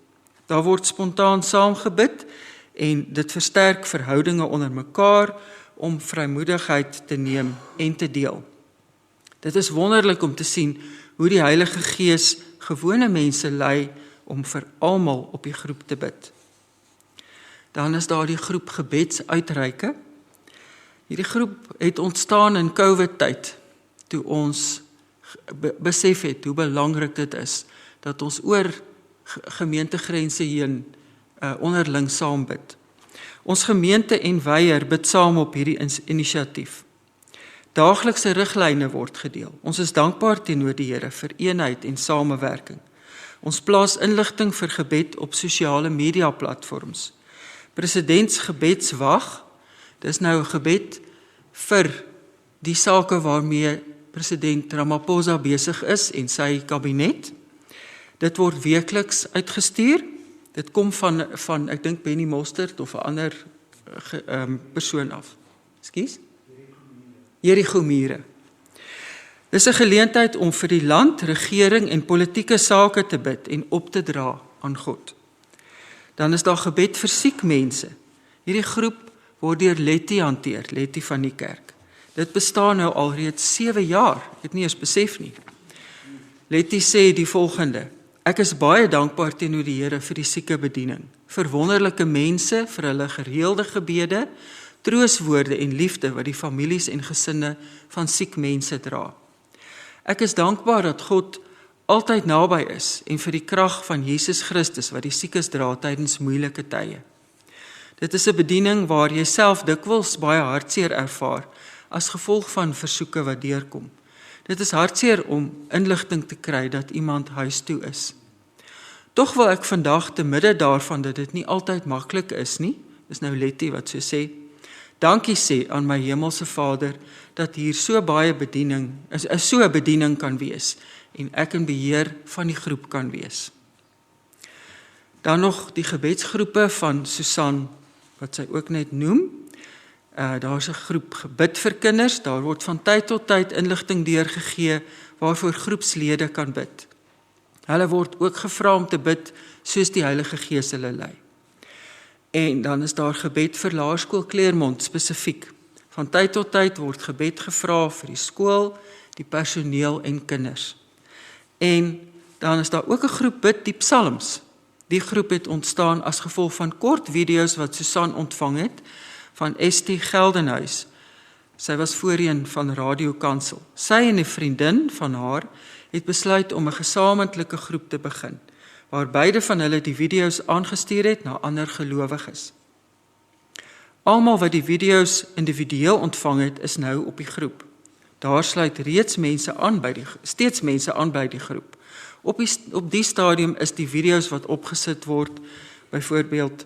Daar word spontaan saamgebid en dit versterk verhoudinge onder mekaar om vrymoedigheid te neem en te deel. Dit is wonderlik om te sien hoe die Heilige Gees gewone mense lei om vir almal op die groep te bid. Dan is daar die groep gebedsuitreike. Hierdie groep het ontstaan in COVID-tyd, toe ons besef het hoe belangrik dit is, dat ons oor gemeentegrense heen onderling saam bid. Ons gemeente en weier bid saam op hierdie inisiatief. Daaglikse riglyne word gedeel. Ons is dankbaar teenoor die Here vir eenheid en samewerking. Ons plaas inligting vir gebed op sosiale media platforms. Presidentsgebedswag, dis nou 'n gebed vir die sake waarmee president Ramaphosa besig is en sy kabinet. Dit word weekliks uitgestuur. Dit kom van ek dink Benny Mostert of 'n ander persoon af. Ekskuus? Jericho Mure. Dis 'n geleentheid om vir die land, regering en politieke sake te bid en op te dra aan God. Dan is daar gebed vir siek mense. Hierdie groep word deur Letty hanteer, Letty van die kerk. Dit bestaan nou al reeds 7 jaar, ek het nie eens besef nie. Letty sê die volgende: Ek is baie dankbaar teenoor die Here vir die sieke bediening, vir wonderlike mense, vir hulle gereelde gebede, trooswoorde en liefde wat die families en gesinne van siek mense dra. Ek is dankbaar dat God altyd naby is en vir die krag van Jesus Christus wat die siekes dra tydens moeilike tye. Dit is 'n bediening waar jy self dikwels baie hartseer ervaar as gevolg van versoeke wat deurkom. Dit is hartseer om inligting te kry dat iemand huis toe is. Tog wil ek vandag te midde daarvan dat dit nie altyd maklik is nie, dis nou Letty wat so sê, dankie sê aan my hemelse Vader dat hier so baie bediening, so 'n bediening kan wees en ek in beheer van die groep kan wees. Dan nog die gebedsgroepe van Susan, wat sy ook net noem. Daar is 'n groep gebid vir kinders, daar word van tyd tot tyd inligting deurgegee waarvoor groepslede kan bid. Hulle word ook gevra om te bid soos die Heilige Gees hulle lei. En dan is daar gebed vir Laerskool Claremont spesifiek. Van tyd tot tyd word gebed gevra vir die skool, die personeel en kinders. En dan is daar ook 'n groep bid die psalms. Die groep het ontstaan as gevolg van kort video's wat Susan ontvang het van Estie Geldenhuis. Sy was voorheen van Radio Kansel. Sy en 'n vriendin van haar het besluit om 'n gesamentlike groep te begin, waar beide van hulle die video's aangestuur het na ander gelowiges. Almal wat die video's individueel ontvang het, is nou op die groep. Daar sluit steeds mense aan by die groep. Op die stadium is die video's wat opgesit word, byvoorbeeld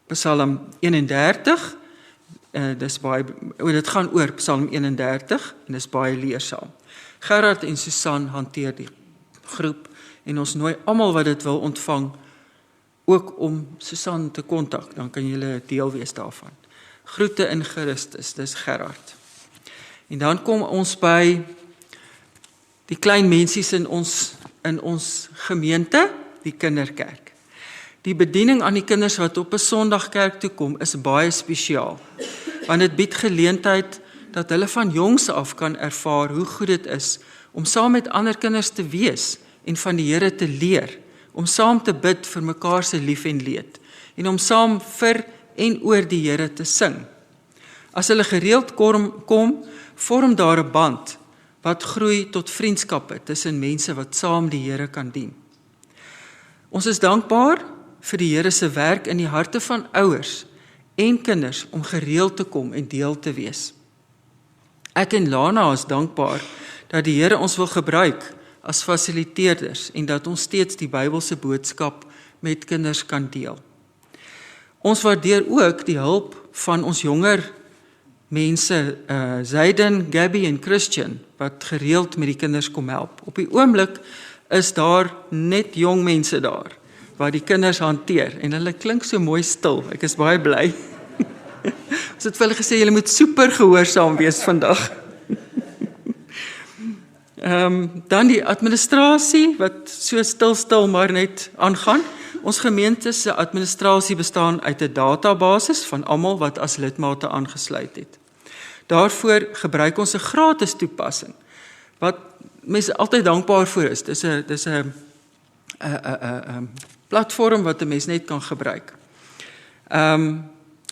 Psalm 31, dit gaan oor Psalm 31 en dis baie leersaam. Gerard en Susan hanteer die groep en ons nooi almal wat dit wil ontvang ook om Susan te kontak, dan kan julle deel wees daarvan. Groete in Christus, dis Gerard. En dan kom ons by die klein mensies in ons gemeente, die kinderkerk. Die bediening aan die kinders wat op 'n Sondag kerk toe kom, is baie spesiaal, want dit bied geleentheid dat hulle van jongs af kan ervaar hoe goed dit is om saam met ander kinders te wees en van die Here te leer, om saam te bid vir mekaar se lief en leed, en om saam vir en oor die Here te sing. As hulle gereeld kom, vorm daar 'n band wat groei tot vriendskappe tussen mense wat saam die Here kan dien. Ons is dankbaar vir die Here se werk in die harte van ouers en kinders om gereeld te kom en deel te wees. Ek en Lana is dankbaar dat die Here ons wil gebruik as fasiliteerders en dat ons steeds die Bybelse boodskap met kinders kan deel. Ons waardeer ook die hulp van ons jonger mense, Zayden, Gabby en Christian, wat gereeld met die kinders kom help. Op die oomblik is daar net jong mense daar, wat die kinders hanteer, en hulle klink so mooi stil, ek is baie bly. Ons het vir hulle gesê, julle moet super gehoorsaam wees vandag. Dan die administrasie, wat so stil maar net aangaan. Ons gemeente se administrasie bestaan uit 'n databasis van almal wat as lidmate aangesluit het. Daarvoor gebruik ons 'n gratis toepassing, wat mense altyd dankbaar voor is. Dis 'n platform wat 'n mens net kan gebruik.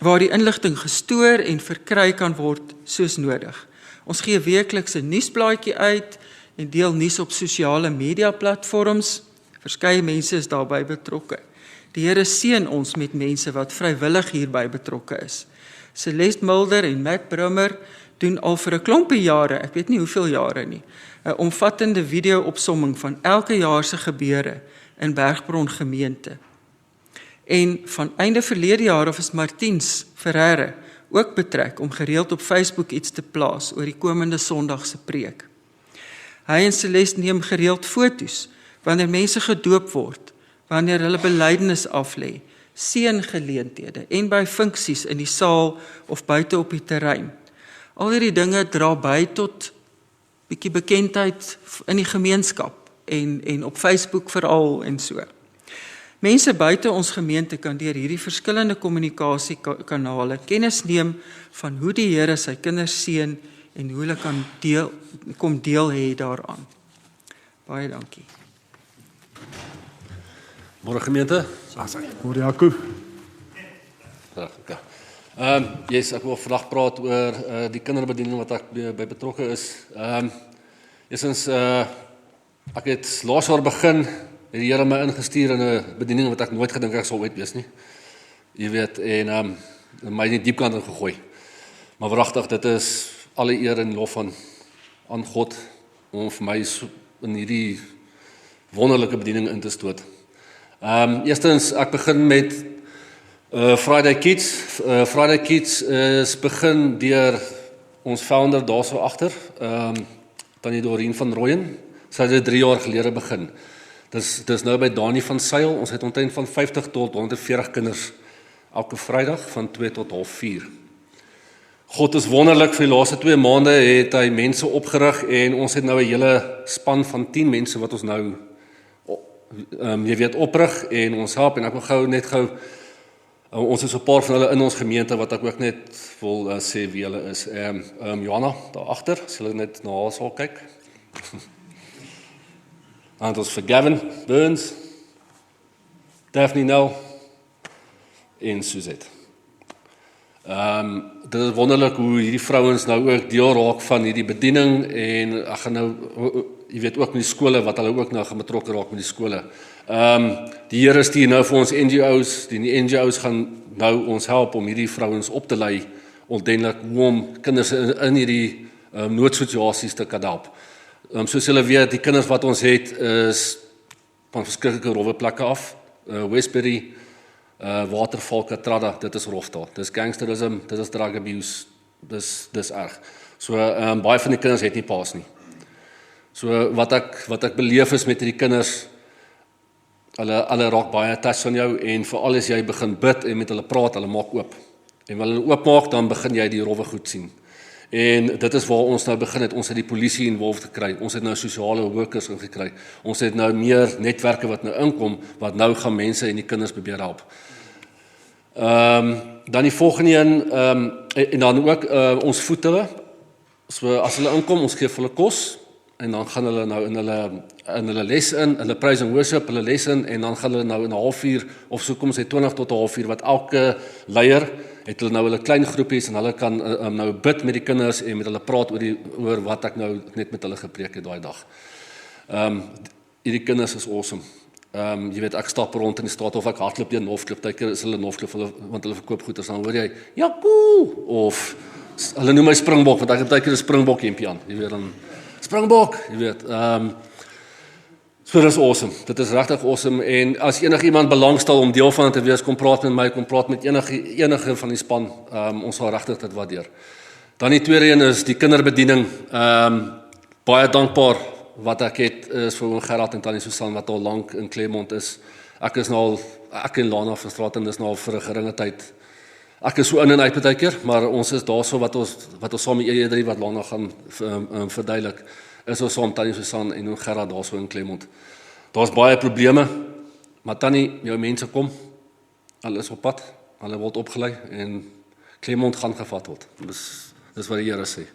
Waar die inligting gestoor en verkry kan word soos nodig. Ons gee weekliks 'n nuusblaadjie uit en deel nuus op sosiale media platforms. Verskeie mense is daarbey betrokke. Die Here seën ons met mense wat vrywillig hierby betrokke is. Celeste Mulder en Matt Brummer doen al vir 'n klompie jare, ek weet nie hoeveel jare nie, 'n omvattende video-opsomming van elke jaar se gebeure in Bergbron gemeente. En van einde verlede jaar af is Martiens Ferreira ook betrek om gereeld op Facebook iets te plaas oor die komende Sondag se preek. Hy en Celeste neem gereeld foto's wanneer mense gedoop word, wanneer hulle belydenis aflê, seëngeleenthede en by funksies in die saal of buite op die terrein. Al hierdie dinge dra by tot bietjie bekendheid in die gemeenskap en op Facebook veral en so. Mense buite ons gemeente kan deur hierdie verskillende kommunikasiekanale kennis neem van hoe die Here sy kinders seën en hoe hulle kan kom deel hê daaraan. Baie dankie. Môre gemeente. Môre Jaco. Yes, ek wil vandag praat oor die kinderbediening wat ek by betrokke is. Eerstens, ek het laas jaar begin, het die Here my ingestuur in 'n bediening wat ek nooit gedink ek sou ooit wees nie. Jy weet, en my in die diepkant ingegooi. Maar wragtig, dit is alle eer en lof aan God om vir my in hierdie wonderlike bediening in te stoot. Eerstens, ek begin met Friday Kids. Friday Kids is begin deur ons founder daarso agter, Tannie Dorien van Rooyen. Sy het 3 jaar gelede begin. Dis nou by Dani van Sail. Ons het omtrent van 50 tot 140 kinders elke Vrydag van 2 tot 3:30. God is wonderlik, vir die laaste 2 maande het hy mense opgerig en ons het nou 'n hele span van 10 mense wat ons nou jy weet oprig en ons help, en ek wil net gou ons is 'n paar van hulle in ons gemeente wat ek ook net wil sê wie hulle is. Johanna daar agter, as julle net na haar sal kyk. En ons vir Gavin Burns, Daphne Nell en Suzette. Dit is wonderlik hoe hierdie vrouens nou ook deel raak van hierdie bediening, en ek gaan nou, jy weet ook met die skole, wat hulle ook nou gaan betrokke raak met die skole. Die Here stuur nou vir ons NGO's, die NGO's gaan nou ons help om hierdie vrouens op te lei, ordentlik hoe om kinders in hierdie noodsituasies te kan help. Soos julle weet, die kinders wat ons het is van verskriklike rowwe plekke af, Westbury, Waterval, Katrada, dit is rof daar. Dis gangsterism, dit is drug abuse, dis erg. So baie van die kinders het nie paas nie. So wat ek beleef is met hierdie kinders, hulle raak baie attached aan jou, en veral as jy begin bid en met hulle praat, hulle maak oop. En wanneer hulle oop maak, dan begin jy die rowwe goed sien. En dit is waar ons nou begin het, ons het die polisie involved gekry, ons het nou sosiale workers ingekry, ons het nou meer netwerke wat nou inkom, wat nou gaan mense en die kinders probeer help. Dan die volgende een, en dan ook ons voed hulle, so as hulle inkom, ons gee hulle kos, en dan gaan hulle nou in hulle les in, hulle praise and worship, hulle les in, en dan gaan hulle nou in 'n halfuur, of so kom ons sê 20 tot 'n halfuur, wat elke leier, het hulle nou hulle klein groepies, en hulle kan nou bid met die kinders, en met hulle praat oor wat ek nou net met hulle gepreek het daai dag. Hierdie kinders is awesome. Jy weet, ek stap rond in die straat, of ek hardloop deur Northcliffe, tydkeer is hulle Northcliffe, want hulle verkoop goeders, dan hoor jy, Jaco, of hulle noem my Springbok, want ek het tydkeer 'n Springbok hempie aan, jy weet, dan Springbok, jy weet. So dis awesome. Dit is regtig awesome en as enigiemand belangstel om deel van dit te wees, kom praat met my, kom praat met enige van die span. Ons sal regtig dit waardeer. Dan die tweede een is die kinderbediening. Baie dankbaar wat ek het is vir oom Gerard en tannie Susan wat al lank in Claremont is. Ek en Lana van Straten is nou al vir 'n geringe tyd. Ek is so in en uit baie keer, maar ons is daarso wat ons saam met E3 wat Lana gaan verduidelik. Is ons saam tannie Susan en oom Gerard daarso in Claremont. Daar's baie probleme, maar tannie, jou mense kom. Hulle is op pad, hulle word opgelei en Claremont gaan gevat word. Dis wat die Here sê.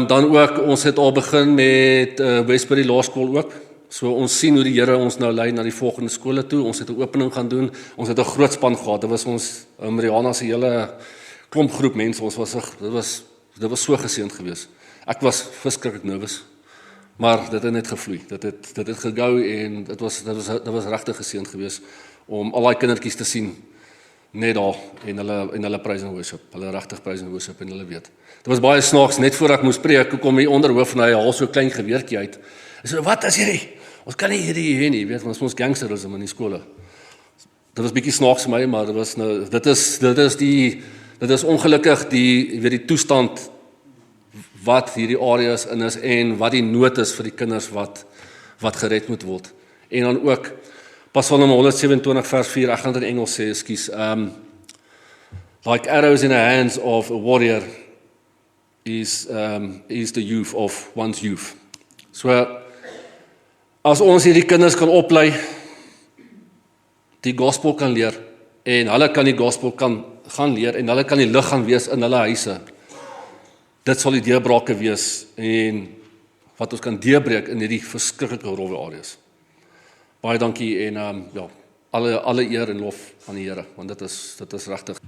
Dan ook, ons het al begin met Westbury Laerskool ook. So ons sien hoe die Here ons nou lei na die volgende skole toe. Ons het 'n opening gaan doen. Ons het 'n groot span gehad. Dit was ons Mariana se hele klomp groep mense. Dit was so geseënd geweest. Ek was verskriklik nervus. Maar dit het net gevloei. Dit het gegou en dit was regtig geseënd geweest om al daai kindertjies te sien net daar en hulle praise and worship. Hulle regtig praise and worship en hulle weet. Dit was baie snaaks net voor ek moes preek, kom hier onderhoof en hy haal so 'n klein geweertjie uit. Hy sê, "Wat is hierdie? Ons kan nie hierdie hê nie, weet ons gangsterisme in die skole." Dit was bietjie snaaks vir my, maar dit was nou dit is ongelukkig die toestand wat hierdie areas in is en wat die nood is vir die kinders wat gered moet word. En dan ook Psalm 127 vers 4, ek gaan dit in Engels sê, ekskuus. Like arrows in the hands of a warrior is the youth of one's youth. So as ons hierdie kinders kan oplei, die gospel kan leer en hulle kan die gospel gaan leer en hulle kan die lig gaan wees in hulle huise. Dit sal die deurbrake wees en wat ons kan deurbreek in hierdie verskriklike rowwe areas. Baie dankie en alle eer en lof aan die Here, want dit is regtig.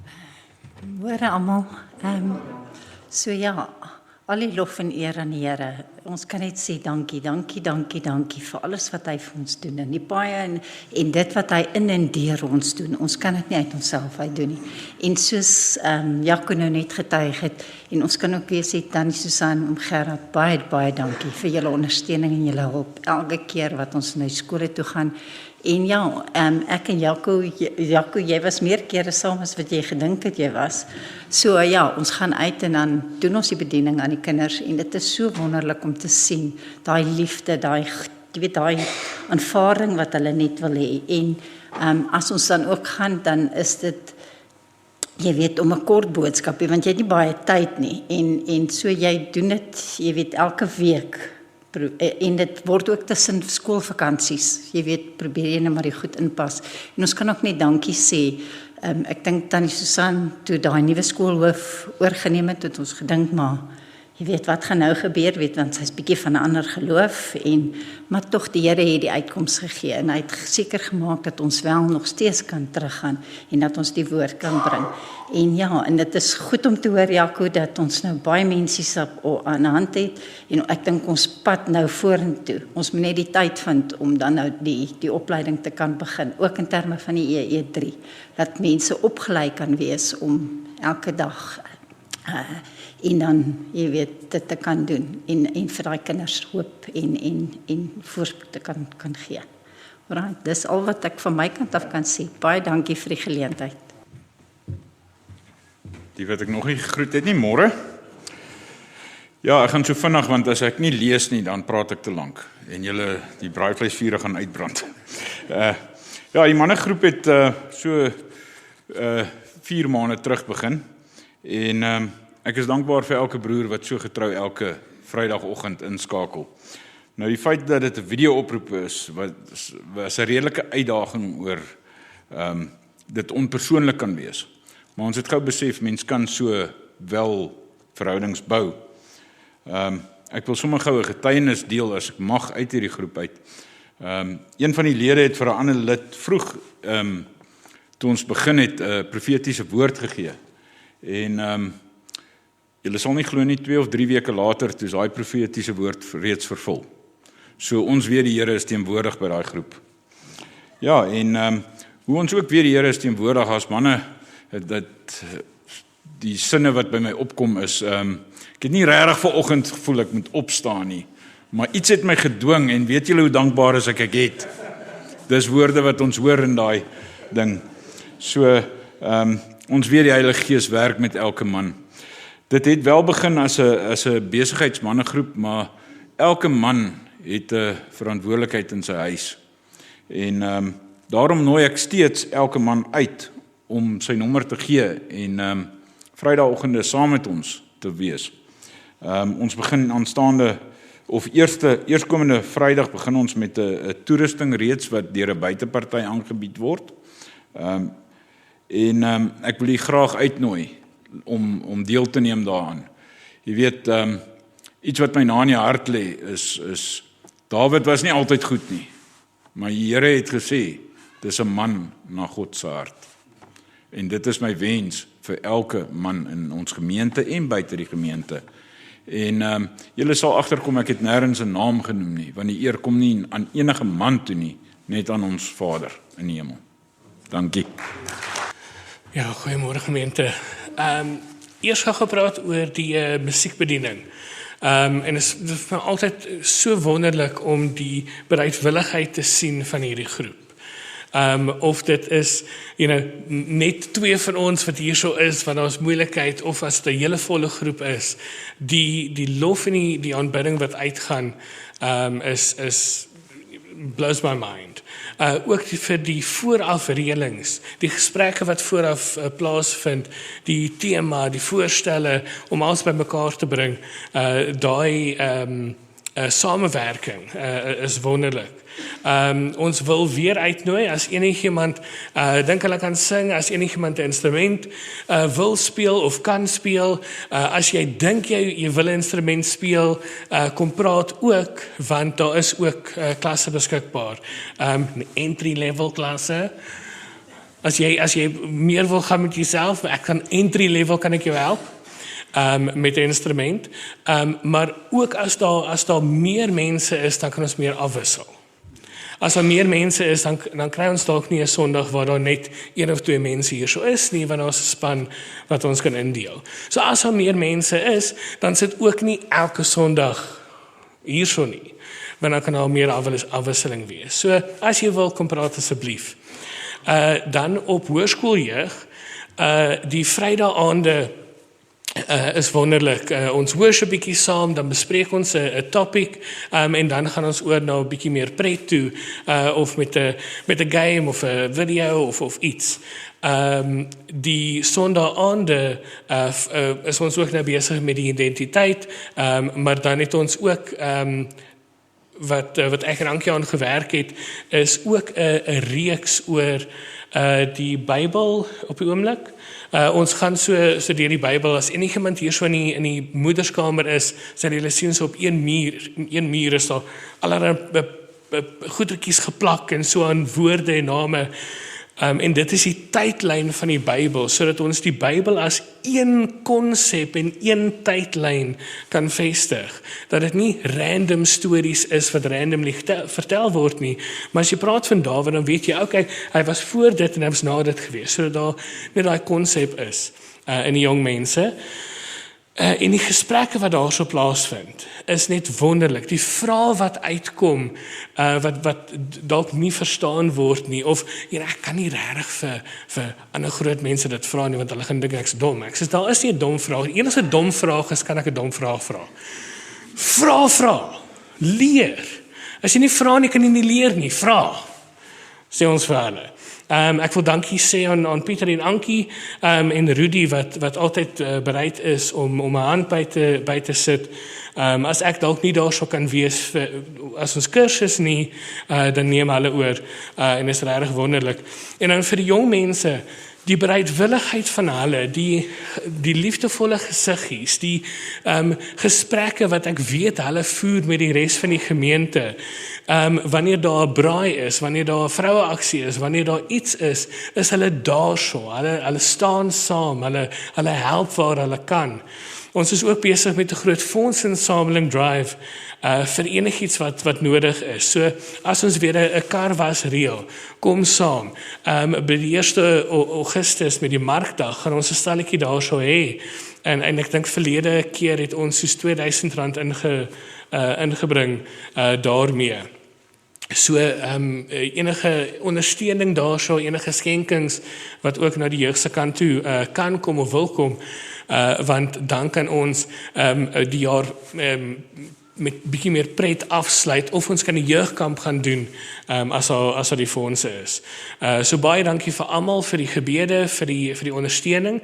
Môre almal. So ja, al die lof en eer aan die Here. Ons kan net sê dankie vir alles wat hy vir ons doen en die baie en dit wat hy in en deur ons doen. Ons kan dit nie uit onsself uit doen nie. En soos Jaco nou net getuig het en ons kan ook weer sê tannie Susan en Gerard, baie dankie vir julle ondersteuning en julle hulp elke keer wat ons na skole toe gaan. En ja, ek en Jaco, jy was meer kere saam as wat jy gedink het jy was. So ja, ons gaan uit en dan doen ons die bediening aan die kinders en dit is so wonderlik om te sien, daai liefde, daai aanvaarding wat hulle net wil hê. En as ons dan ook gaan, dan is dit, jy weet, om 'n kort boodskapie, want jy het nie baie tyd nie. En so jy doen dit, jy weet, elke week. En dit word ook tussen skoolvakansies. Jy weet, probeer jy net maar die goed inpas. En ons kan ook net dankie sê. Ek dink tannie Susan toe daai nuwe skoolhoof oorgeneem het ons gedink maar jy weet wat gaan nou gebeur, want sy's bietjie van 'n ander geloof maar tog die Here het die uitkoms gegee en hy het seker gemaak dat ons wel nog steeds kan teruggaan en dat ons die woord kan bring. En ja, en dit is goed om te hoor Jaco dat ons nou baie mense aan hand het en ek dink ons pad nou vorentoe. Ons moet net die tyd vind om dan nou die opleiding te kan begin, ook in terme van die EE3, dat mense opgelei kan wees om elke dag en dan, jy weet, dit te kan doen en vir daai kinders hoop en voorspoed te kan gee. Alright, dis al wat ek van my kant af kan sê. Baie dankie vir die geleentheid. Die wat ek nog nie gegroet het nie, môre. Ja, ek gaan so vinnig, want as ek nie lees nie, dan praat ek te lank en julle die braaivleisvure gaan uitbrand. Ja, die mannegroep het so 4 maande terug begin en ek is dankbaar vir elke broer wat so getrou elke Vrydagoggend inskakel. Nou die feit dat dit 'n video-oproep is, was 'n redelike uitdaging oor dit onpersoonlik kan wees. Maar ons het gou besef, mens kan so wel verhoudings bou. Ek wil sommer gou 'n getuienis deel as ek mag uit hierdie groep uit. Een van die lede het vir 'n ander lid vroeg, toe ons begin het, 'n profetiese woord gegee. En julle sal nie glo nie, 2 of 3 weke later, toe is daai profetiese woord reeds vervul. So ons weet die Here is teenwoordig by daai groep. Ja, en hoe ons ook weet die Here is teenwoordig as manne, dat die sinne wat by my opkom is, ek het nie regtig vanoggend gevoel ek moet opstaan nie, Maar iets het my gedwing en weet julle hoe dankbaar is ek het. Dis woorde wat ons hoor in daai ding. So, ons weet die Heilige Gees werk met elke man. Dit het wel begin as 'n besigheidsmannegroep, maar elke man het 'n verantwoordelikheid in sy huis. En daarom nooi ek steeds elke man uit om sy nommer te gee en Vrydagoggende saam met ons te wees. Ons begin aanstaande of eerskomende Vrydag begin ons met 'n toerusting reeds wat deur 'n buiteparty aangebied word. Ek wil u graag uitnooi om deel te neem daaraan. Jy weet, iets wat my na in die hart lê is Dawid was nie altyd goed nie, maar die Here het gesê, dis 'n man na God se hart. En dit is my wens vir elke man in ons gemeente en buite die gemeente. En julle sal agterkom, ek het nêrens 'n naam genoem nie, want die eer kom nie aan enige man toe nie, net aan ons Vader in die hemel. Dankie. Ja, goeiemôre gemeente. Eers gaan gepraat oor die musiekbediening. En dit is vir my altyd so wonderlik om die bereidwilligheid te sien van hierdie groep. Of dit is, net twee van ons wat hier so is, want daar is moeilikheid, of as dit 'n hele volle groep is, die lof en die aanbidding wat uitgaan, is blows my mind. Ook vir die voorafreëlings, die gesprekke wat vooraf plaasvind, die tema, die voorstelle, om alles by mekaar te bring, daai samewerking is wonderlik. Ons wil weer uitnooi, as enigiemand dink hulle kan sing, as enigiemand 'n instrument wil speel of kan speel, as jy dink jy wil 'n instrument speel, kom praat ook, want daar is ook klasse beskikbaar. Entry level klasse. As jy meer wil gaan met jouself, ek kan entry level, kan ek jou help met 'n instrument. Maar ook as daar meer mense is, dan kan ons meer afwissel. As daar meer mense is, dan kry ons dalk nie 'n Sondag waar daar net 1 of 2 mense hier so is nie, want daar is 'n span wat ons kan indeel. So as daar meer mense is, dan sit ook nie elke Sondag hier so nie, want dan kan daar meer afwisseling wees. So as jy wil, kom praat asseblief. Dan op hoërskooljeug, die Vrydaagaande is wonderlik. Ons worship bietjie saam, dan bespreek ons 'n topic, en dan gaan ons oor na 'n bietjie meer pret toe, of met 'n game of 'n video of iets. Die Sondagaande is ons ook nou besig met die identiteit, maar dan het ons ook wat ek en Ankie aan gewerk het, is ook 'n reeks oor die Bybel op die oomblik. Ons gaan so deur die Bybel, as enigiemand hier so in die moederskamer is, sal julle sien so op een muur is daar allerlei goedertjies geplak en so aan woorde en name. En dit is die tydlyn van die Bybel, sodat ons die Bybel as een konsep en een tydlyn kan vestig. Dat dit nie random stories is wat randomly vertel word nie, maar as jy praat van Dawid, dan weet jy, okay, hy was voor dit en hy was na dit gewees, sodat daar net daai konsep is in die jong mense. En die gesprekke wat daar so plaasvind, is net wonderlik. Die vrae wat uitkom, wat dalk nie verstaan word nie, of ek kan nie regtig vir ander groot mense dit vra nie, want hulle gaan dink ek's dom. Ek sê, daar is nie 'n dom vraag. Enige dom vraag is, kan ek 'n dom vraag vra? Vra, leer. As jy nie vra nie, kan jy nie leer nie. Vra, sê ons vir hulle. Ek wil dankie sê aan Pieter en Ankie en Rudy wat altyd bereid is om 'n hand by te sit. As ek dalk nie daar sou kan wees as ons kursus nie, dan neem hulle oor en is regtig wonderlik. En dan vir die jong mense, die bereidwilligheid van hulle, die liefdevolle gesiggies, die gesprekke wat ek weet hulle voer met die res van die gemeente, wanneer daar 'n braai is, wanneer daar 'n vroueaksie is, wanneer daar iets is hulle daar so, hulle staan saam, hulle help waar hulle kan. Ons is ook besig met 'n groot fondsinsameling drive vir enigiets wat nodig is. So as ons weer 'n kar was reël, kom saam. By die 1 Augustus met die markdag gaan ons 'n stalletjie daar so hê. En ek dink verlede keer het ons soos R2000 ingebring daarmee. So enige ondersteuning daarso, enige skenkings wat ook na die jeug se kant toe kan kom of wil kom, want dan kan ons die jaar met bietjie meer pret afsluit, of ons kan die jeugkamp gaan doen as daar die fondse is. So baie dankie vir almal vir die gebede, vir die ondersteuning.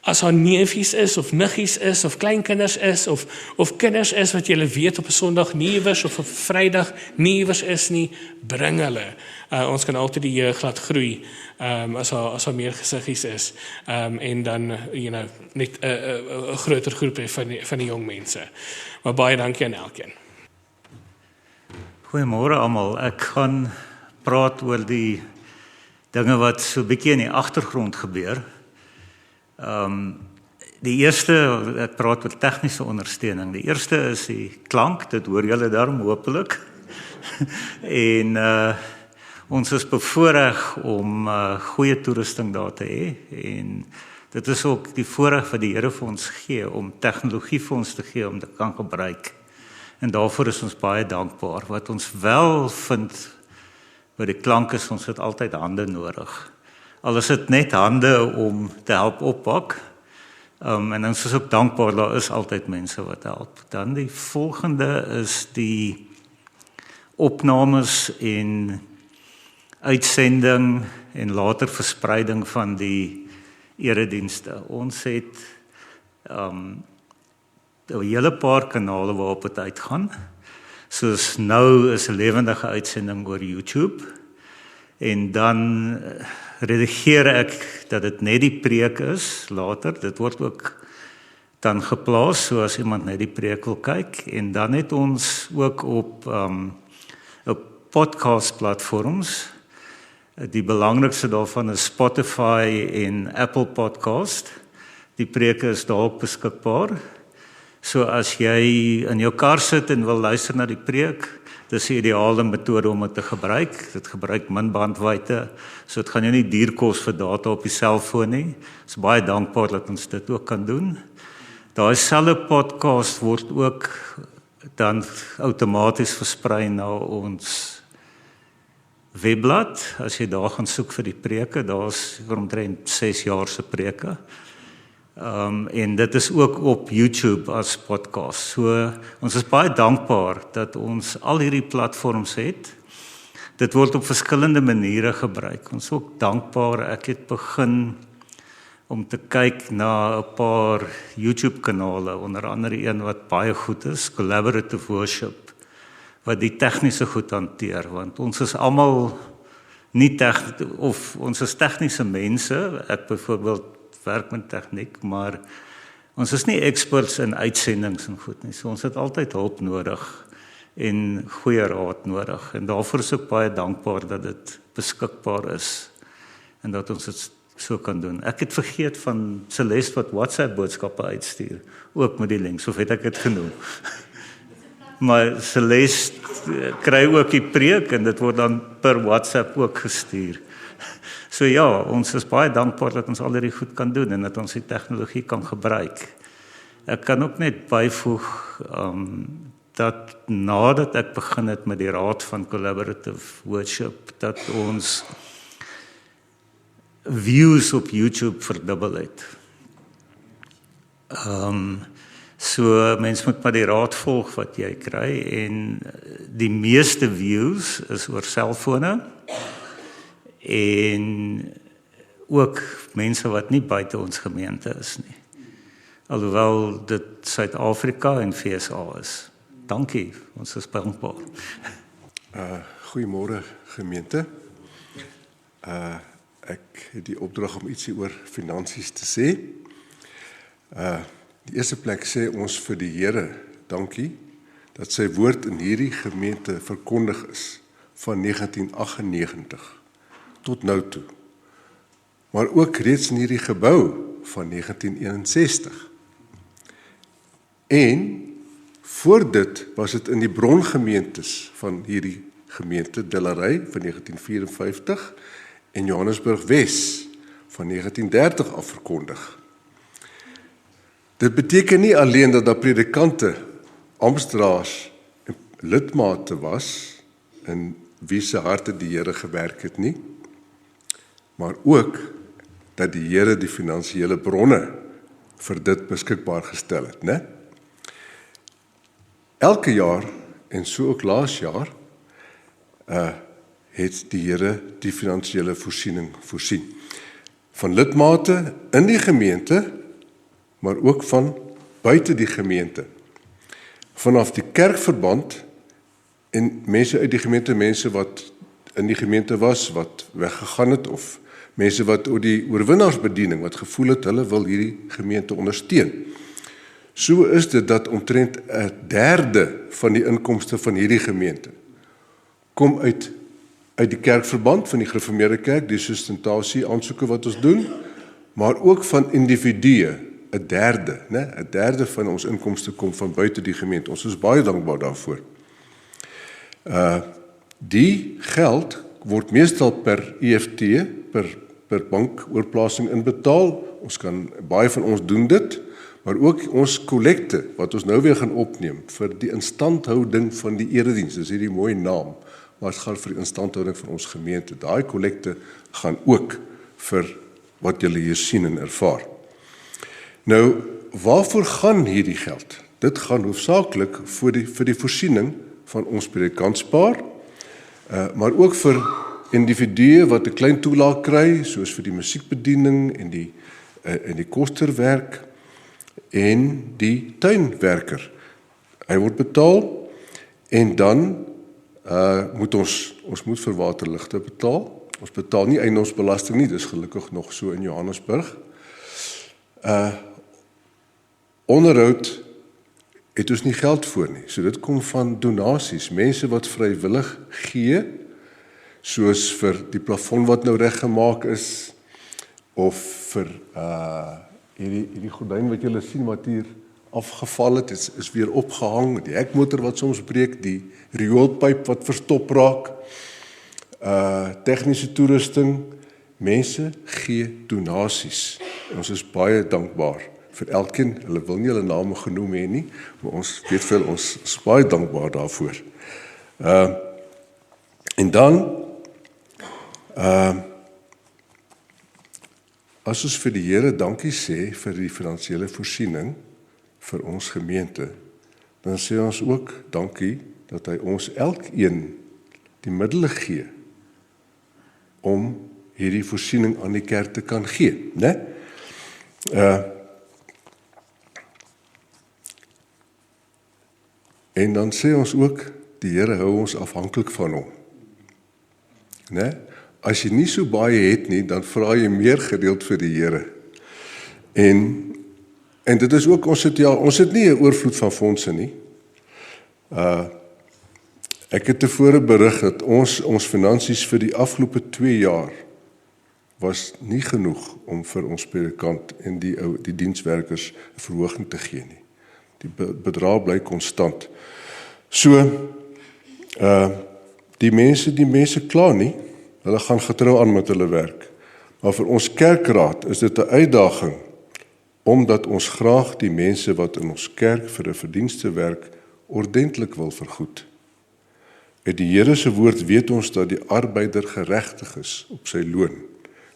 As daar neefies is, of niggies is, of kleinkinders is, of kinders is wat julle weet op 'n Sondag nie iewers of op Vrydag nie iewers is nie, bring hulle. Ons kan altyd die jeug laat groei, as daar meer gesiggies is, en dan, net 'n groter groep hê van die jong mense. Maar baie dankie aan elkeen. Goeiemôre almal. Ek gaan praat oor die dinge wat so 'n bietjie in die agtergrond gebeur. Die eerste, ek praat oor tegniese ondersteuning. Die eerste is die klank, dit hoor julle daarom hopelik. En ons is bevoorreg om goeie toerusting daar te hê, en dit is ook die voorreg wat die Here vir ons gee, om tegnologie vir ons te gee om dit kan gebruik. En daarvoor is ons baie dankbaar. Wat ons wel vind by die klank is, ons het altyd hande nodig. Al is dit net hande om te help oppak, en ons is ook dankbaar, daar is altyd mense wat help. Dan die volgende is die opnames en uitsending en later verspreiding van die eredienste. Ons het 'n hele paar kanale waarop dit uitgaan. Soos nou is 'n lewendige uitsending oor YouTube, en dan redigeer ek dat dit net die preek is later. Dit word ook dan geplaas, so as iemand net die preek wil kyk. En dan het ons ook op podcast platforms. Die belangrikste daarvan is Spotify en Apple Podcast. Die preke is daar ook beskikbaar. So as jy in jou kar sit en wil luister na die preek, dis die ideale metode om dit te gebruik. Dit gebruik min bandwydte, so dit gaan jou nie duur kos vir data op die selfoon nie. Ons is baie dankbaar dat ons dit ook kan doen. Daai selfe podcast word ook dan outomaties versprei na ons webblad. As jy daar gaan soek vir die preke, daar's omtrent 6 jaar se preke. En dit is ook op YouTube as podcast. So ons is baie dankbaar dat ons al hierdie platforms het. Dit word op verskillende maniere gebruik. Ons is ook dankbaar. Ek het begin om te kyk na 'n paar YouTube kanale, onder andere een wat baie goed is, Collaborative Worship, wat die tegniese goed hanteer, want ons is almal nie ons is tegniese mense. Ek byvoorbeeld werk met tegniek, maar ons is nie experts in uitsendings en goed nie. So ons het altyd hulp nodig en goeie raad nodig, en daarvoor is ek baie dankbaar dat dit beskikbaar is en dat ons dit so kan doen. Ek het vergeet van Celeste wat WhatsApp boodskappe uitstuur, ook met die links, of het ek dit genoem? Maar Celeste kry ook die preek en dit word dan per WhatsApp ook gestuur. So ja, ons is baie dankbaar dat ons al hierdie goed kan doen en dat ons die tegnologie kan gebruik. Ek kan ook net byvoeg dat nadat ek begin het met die raad van Collaborative Worship, dat ons views op YouTube verdubbel het. So mens moet maar die raad volg wat jy kry, en die meeste views is oor selfone, en ook mense wat nie buite ons gemeente is nie. Alhoewel dit Suid-Afrika en FSA is. Dankie, ons is dankbaar. Goeiemôre gemeente. Ek het die opdrag om ietsie oor finansies te sê. Die eerste plek sê ons vir die Here dankie dat sy woord in hierdie gemeente verkondig is van 1998 tot nou toe. Maar ook reeds in hierdie gebou van 1961. En voor dit was dit in die brongemeentes van hierdie gemeente Delarey van 1954 en Johannesburg Wes van 1930 af verkondig. Dit beteken nie alleen dat daar predikante, amptdraers lidmate was in wie se harte die Here gewerk het nie, maar ook dat die Here die finansiële bronne vir dit beskikbaar gestel het, né? Elke jaar, en so ook laas jaar, het die Here die finansiële voorsiening voorsien. Van lidmate in die gemeente, maar ook van buite die gemeente. Vanaf die kerkverband en mense uit die gemeente, mense wat in die gemeente was, wat weggegaan het, of mense wat oor die oorwinnaarsbediening, wat gevoel het, hulle wil hierdie gemeente ondersteun. So is dit dat omtrent 1/3 van die inkomste van hierdie gemeente kom uit die kerkverband van die gereformeerde kerk, die sustentasie aansoeke wat ons doen, maar ook van individue, 1/3, né? 1/3 van ons inkomste kom van buite die gemeente. Ons is baie dankbaar daarvoor. Die geld word meestal per EFT, per bankoorplasing inbetaal. Baie van ons doen dit, maar ook ons kollekte, wat ons nou weer gaan opneem, vir die instandhouding van die erediens, dis hierdie mooi naam, maar het gaan vir die instandhouding van ons gemeente. Daai kollekte gaan ook vir wat julle hier sien en ervaar. Nou, waarvoor gaan hierdie geld? Dit gaan hoofsaaklik vir die voorsiening van ons predikantspaar, maar ook vir individue wat 'n klein toelaag kry, soos vir die musiekbediening en die kosterwerk en die tuinwerker. Hy word betaal en dan moet ons moet vir waterligte betaal. Ons betaal nie eiendomsbelasting nie, dis gelukkig nog so in Johannesburg. Onderhoud het ons nie geld voor nie. So dit kom van donasies, mense wat vrywillig gee, soos vir die plafon wat nou reggemaak is, of vir hierdie gordyn wat julle sien wat hier afgeval het, is weer opgehang, die hekmotor wat soms breek, die rioolpyp wat verstop raak, tegniese toerusting, mense gee donasies. En ons is baie dankbaar vir elkeen, hulle wil nie hulle name genoem hê nie, maar ons weet veel, ons is baie dankbaar daarvoor. En dan, as ons vir die Here dankie sê vir die finansiële voorsiening vir ons gemeente, dan sê ons ook dankie dat hy ons elkeen die middele gee om hierdie voorsiening aan die kerk te kan gee, né? En dan sê ons ook, die Here hou ons afhanklik van hom. Né? As jy nie so baie het nie, dan vra jy meer gereeld vir die Here. En dit is ook, ons het nie 'n oorvloed van fondse nie. Ek het tevore berig dat ons finansies vir die afgelope 2 jaar was nie genoeg om vir ons predikant en die dienswerkers 'n verhoging te gee nie. Die bedrag bly konstant. So, die mense kla nie, hulle gaan getrou aan met hulle werk. Maar vir ons kerkraad is dit 'n uitdaging, omdat ons graag die mense wat in ons kerk vir 'n verdienste werk, ordentlik wil vergoed. Uit die Here se woord weet ons dat die arbeider geregtig is op sy loon.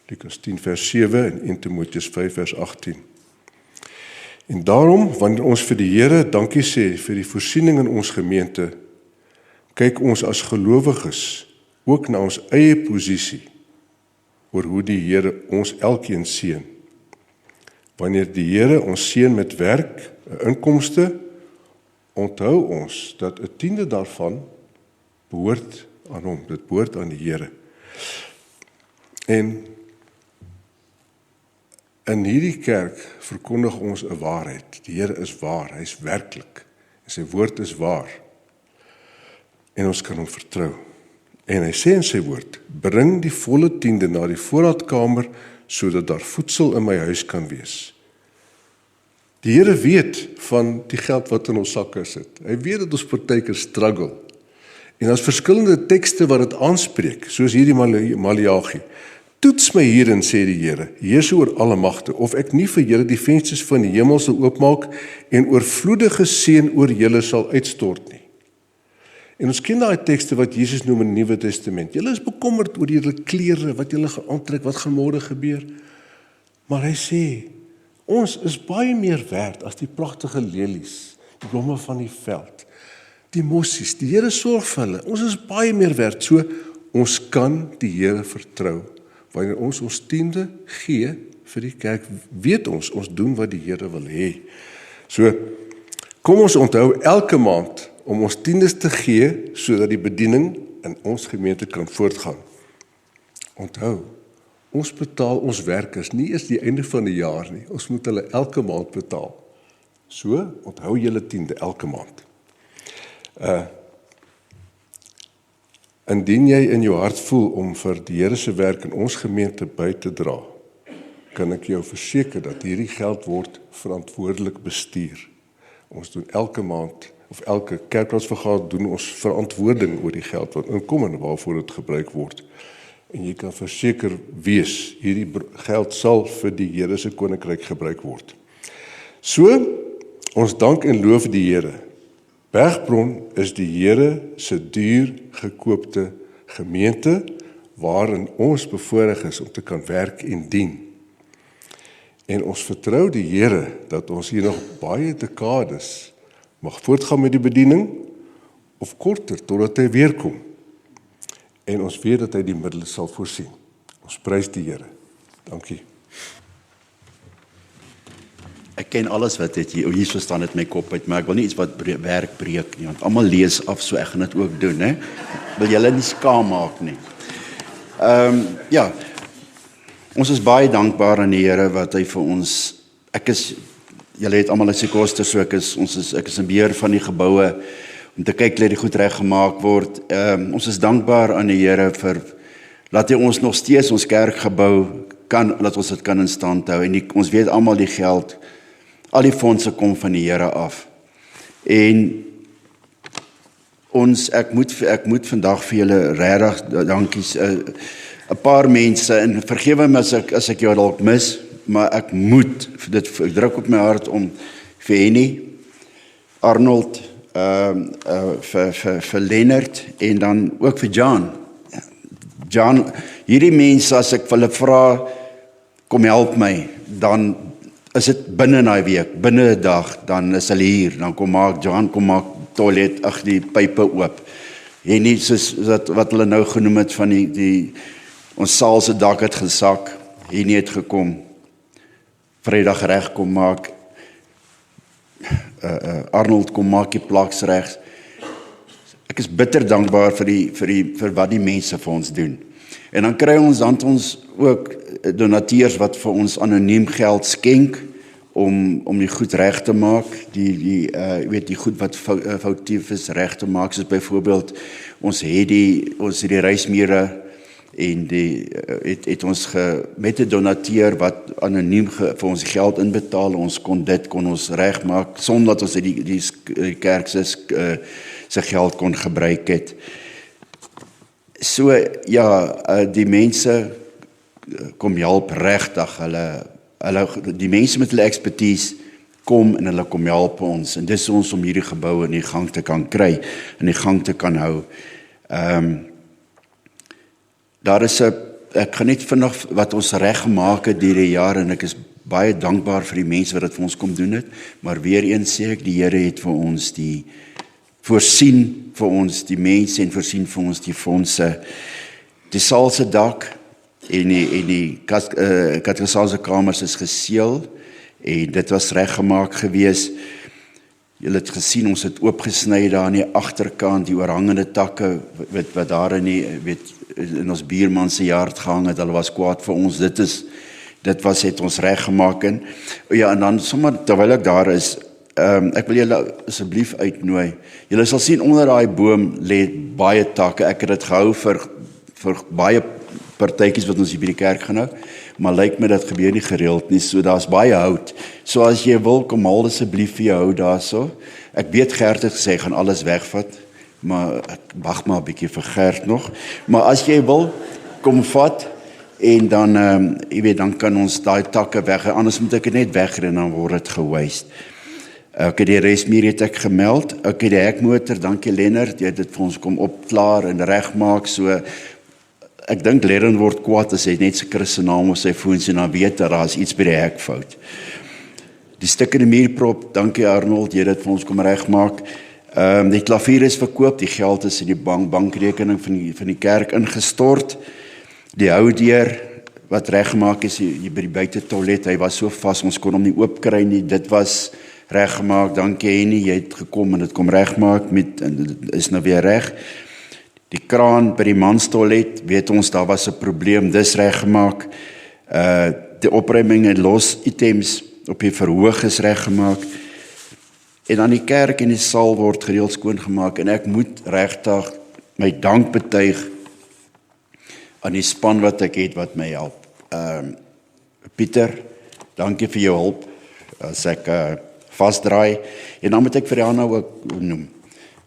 Lukas 10 vers 7 en 1 Timoteus 5 vers 18. En daarom, wanneer ons vir die Here dankie sê vir die voorsiening in ons gemeente, kyk ons as gelowiges ook na ons eie posisie oor hoe die Here ons elkeen seën. Wanneer die Here ons seën met werk, 'n inkomste, onthou ons dat 'n 10de daarvan behoort aan hom, dit behoort aan die Here. En in hierdie kerk verkondig ons 'n waarheid. Die Here is waar, hy is werklik. En sy woord is waar. En ons kan hom vertrou. En hy sê in sy woord, bring die volle 10de na die voorraadkamer, sodat daar voedsel in my huis kan wees. Die Here weet van die geld wat in ons sakke sit. Hy weet dat ons partykeer struggle. En daar's verskillende tekste wat dit aanspreek, soos hierdie Maleagi. Toets my hierin, sê die Here, Heer oor alle magte, of ek nie vir julle die vensters van die hemel sal oopmaak en oorvloedige seën oor julle sal uitstort nie. En ons ken daai tekste wat Jesus noem in die Nuwe Testament. Julle is bekommerd oor julle klere, wat julle gaan aantrek, wat gaan môre gebeur. Maar hy sê, ons is baie meer werd as die pragtige lelies, die blomme van die veld, die mossies, die Here sorg vir hulle. Ons is baie meer werd, so ons kan die Here vertrou. Wanneer ons 10de gee vir die kerk, weet ons doen wat die Here wil hê. So, kom ons onthou elke maand om ons 10des te gee, sodat die bediening in ons gemeente kan voortgaan. Onthou, ons betaal ons werkers nie eers die einde van die jaar nie, ons moet hulle elke maand betaal. So, onthou julle 10de elke maand. Indien jy in jou hart voel om vir die Here se werk in ons gemeente by te dra, kan ek jou verseker dat hierdie geld word verantwoordelik bestuur. Ons doen elke maand, of elke kerkraadsvergadering doen ons verantwoording oor die geld wat inkom en waarvoor dit gebruik word. En jy kan verseker wees, hierdie geld sal vir die Here se koninkryk gebruik word. So, ons dank en loof die Here. Bergbron is die Here se duur gekoopte gemeente, waarin ons bevoorreg is om te kan werk en dien. En ons vertrou die Here dat ons hier nog baie dekades mag voortgaan met die bediening, of korter, totdat hy weer kom. En ons weet dat hy die middele sal voorsien. Ons prys die Here. Dankie. Ek ken alles wat dit hier so staan het my kop uit, maar ek wil nie iets wat werk breek nie, want almal lees af, so ek gaan dit ook doen, hè. Wil julle nie skaam maak nie. Ja, ons is baie dankbaar aan die Here wat hy vir ons, julle het almal sy koste, so ek is in beheer van die geboue, om te kyk dat die goed reg gemaak word. Ons is dankbaar aan die Here vir, laat hy ons nog steeds ons kerkgebou laat ons dit kan in stand hou, en ons weet almal die geld, al die fondse kom van die Here af. En ek moet vandag vir julle regtig dankies, 'n paar mense, en vergewe my as ek jou dalk mis, maar ek druk op my hart om vir Henny, Arnold, vir Lennard, en dan ook vir John, hierdie mense, as ek vir hulle vra, kom help my, dan is dit binne daai week, binne 'n dag, dan is hulle hier, dan kom maak toilet, die pype oop. Henny, soos wat hulle nou genoem het van ons saal se dak het gesak, Henny het gekom, Vrydag reg kom maak, Arnold kom maak die plaks reg. Ek is bitter dankbaar vir wat die mense vir ons doen. En dan kry ons ook donateurs wat vir ons anoniem geld skenk om die goed reg te maak, die goed wat foutief is reg te maak, soos byvoorbeeld ons het die reismure en het ons met 'n donateur wat anoniem vir ons geld inbetaal, ons kon ons regmaak sonder dat ons die kerk se geld kon gebruik het. So ja, die mense kom help regtig, die mense met hulle expertise kom en hulle kom help ons, en dis ons om hierdie gebou in die gang te kan kry, in die gang te kan hou. Ek gaan net vinnig wat ons reg gemaak het deur die jare, en ek is baie dankbaar vir die mense wat dit vir ons kom doen het, maar weer eens sê ek, die Here het vir ons voorsien vir ons die mense en voorsien vir ons die fondse. Die saal se dak en die katedraalse kamers is geseël, en dit was reggemaak gewees. Julle het gesien, ons het oopgesny daar aan die agterkant, die oorhangende takke wat daar in ons buurman se yard gehang het, hulle was kwaad vir ons, het ons reggemaak in. Ja, en dan sommer terwyl ek daar is, ek wil julle asseblief uitnooi. Julle sal sien onder daai boom lê baie takke. Ek het dit gehou vir baie partytjies wat ons hier by die kerk gaan hou, maar lyk my dat gebeur nie gereeld nie, so daar's baie hout. So as jy wil, kom haal asseblief vir jou hout daarso. Ek weet Gert het gesê gaan alles wegvat, maar ek wag maar 'n bietjie vir Gert nog. Maar as jy wil, kom vat, en dan dan kan ons daai takke weg, anders moet ek dit net wegren, dan word dit gewaste. Okay, die resmier het ek gemeld. Okay, die hekmotor, dankie Lennard, jy het dit vir ons kom opklaar en regmaak, so ek dink Lennard word kwaad as hy net sy Christen naam op sy foon sien, dan weet dat daar is iets by die hek fout. Die stuk in die muurprop, dankie Arnold, jy het dit vir ons kom regmaak. Die klavier is verkoop, die geld is in die bankrekening van die kerk ingestort. Die houdeur wat reggemaak is hier by die buitetoilet, hy was so vas, ons kon hom nie oopkry nie, dit was reggemaak, dankie Henny, jy het gekom en dit kom regmaak, en dit is nou weer reg. Die kraan by die manstoilet, weet ons, daar was 'n probleem, dis reggemaak. Die opruiming en los items op die verhoog is reggemaak. En dan die kerk en die saal word gereeld skoongemaak, en ek moet regtig my dank betuig aan die span wat ek het wat my help. Pieter, dankie vir jou hulp, as ek vastdraai, en dan moet ek vir Rihanna ook noem.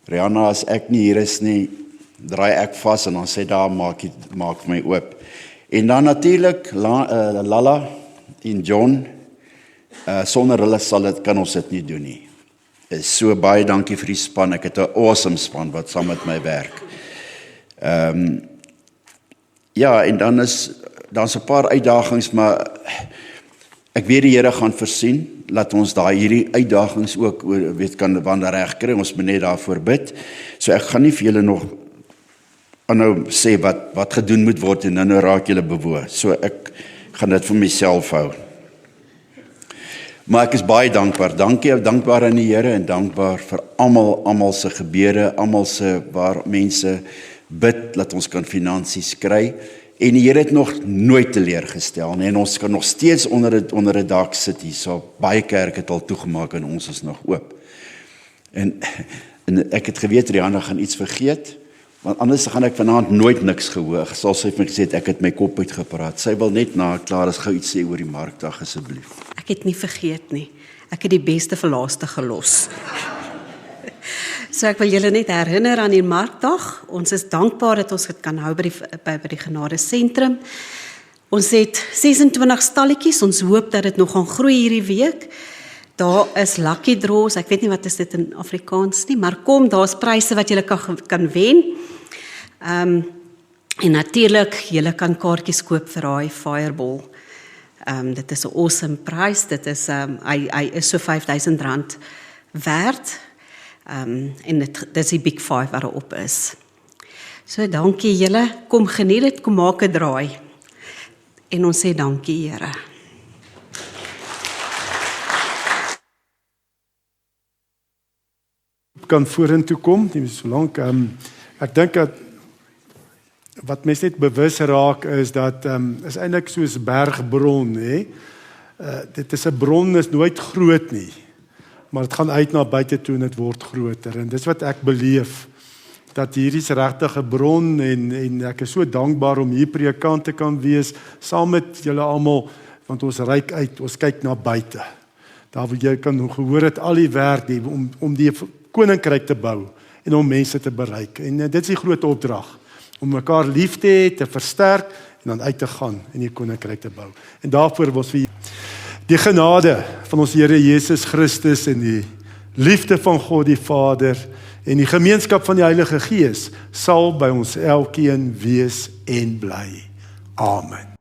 Rihanna, as ek nie hier is nie, draai ek vas, en dan sê daar, maak my oop. En dan natuurlik, Lala en John, sonder hulle kan ons dit nie doen nie. So baie dankie vir die span, ek het 'n awesome span wat saam met my werk. Ja, en dan's 'n paar uitdagings, maar ek weet die Here gaan voorsien, laat ons hierdie uitdagings ook kan wanneer reg kry, ons moet net daarvoor bid. So ek gaan nie vir julle nog aanhou sê wat gedoen moet word, en nou raak julle bewoe. So ek gaan dit vir myself hou. Maar ek is baie dankbaar aan die Here, en dankbaar vir almal se gebede, almal se waar mense bid, dat ons kan finansies kry, en die Here het nog nooit teleurgestel, en ons kan nog steeds onder 'n dak sit hier, so baie kerke het al toegemaak, en ons is nog oop. En ek het geweet, Rihanna gaan iets vergeet, want anders gaan ek vanaand nooit niks gehoor, sal sy vir my gesê, ek het my kop uitgepraat, sy wil net na klaar is gou iets sê oor die markdag asseblief. Ek het nie vergeet nie, ek het die beste vir laaste gelos. So ek wil julle net herinner aan die markdag. Ons is dankbaar dat ons dit kan hou by die Genade Sentrum. Ons het 26 stalletjies, ons hoop dat dit nog gaan groei hierdie week. Daar is lucky draws, ek weet nie wat is dit in Afrikaans nie, maar kom, daar's pryse wat julle kan wen. En natuurlik, julle kan kaartjies koop vir daai Fireball. Dit is 'n awesome prys, dit is, hy is so R5,000 werd. En dit is die Big 5 wat op is. So dankie julle, kom geniet dit, kom maak 'n draai. En ons sê dankie Here. Kan vorentoe kom, nie so lank. Ek dink dat wat mense net bewus raak is dat is eintlik soos bergbron, hè. Dit is 'n bron, is nooit groot nie. Maar dit gaan uit na buite toe en dit word groter. En dis wat ek beleef, dat hierdie is regtig 'n bron, en ek is so dankbaar om hier predikant te kan wees, saam met julle almal, want ons reik uit, ons kyk na buite. Daar waar jy kan gehoor het al die werk die, om die koninkryk te bou, en om mense te bereik. En dit is die groot opdrag, om mekaar lief te hê, te versterk, en dan uit te gaan, en die koninkryk te bou. En daarvoor was vir die genade van ons Here Jesus Christus, en die liefde van God die Vader, en die gemeenskap van die Heilige Gees, sal by ons elkeen wees en bly. Amen.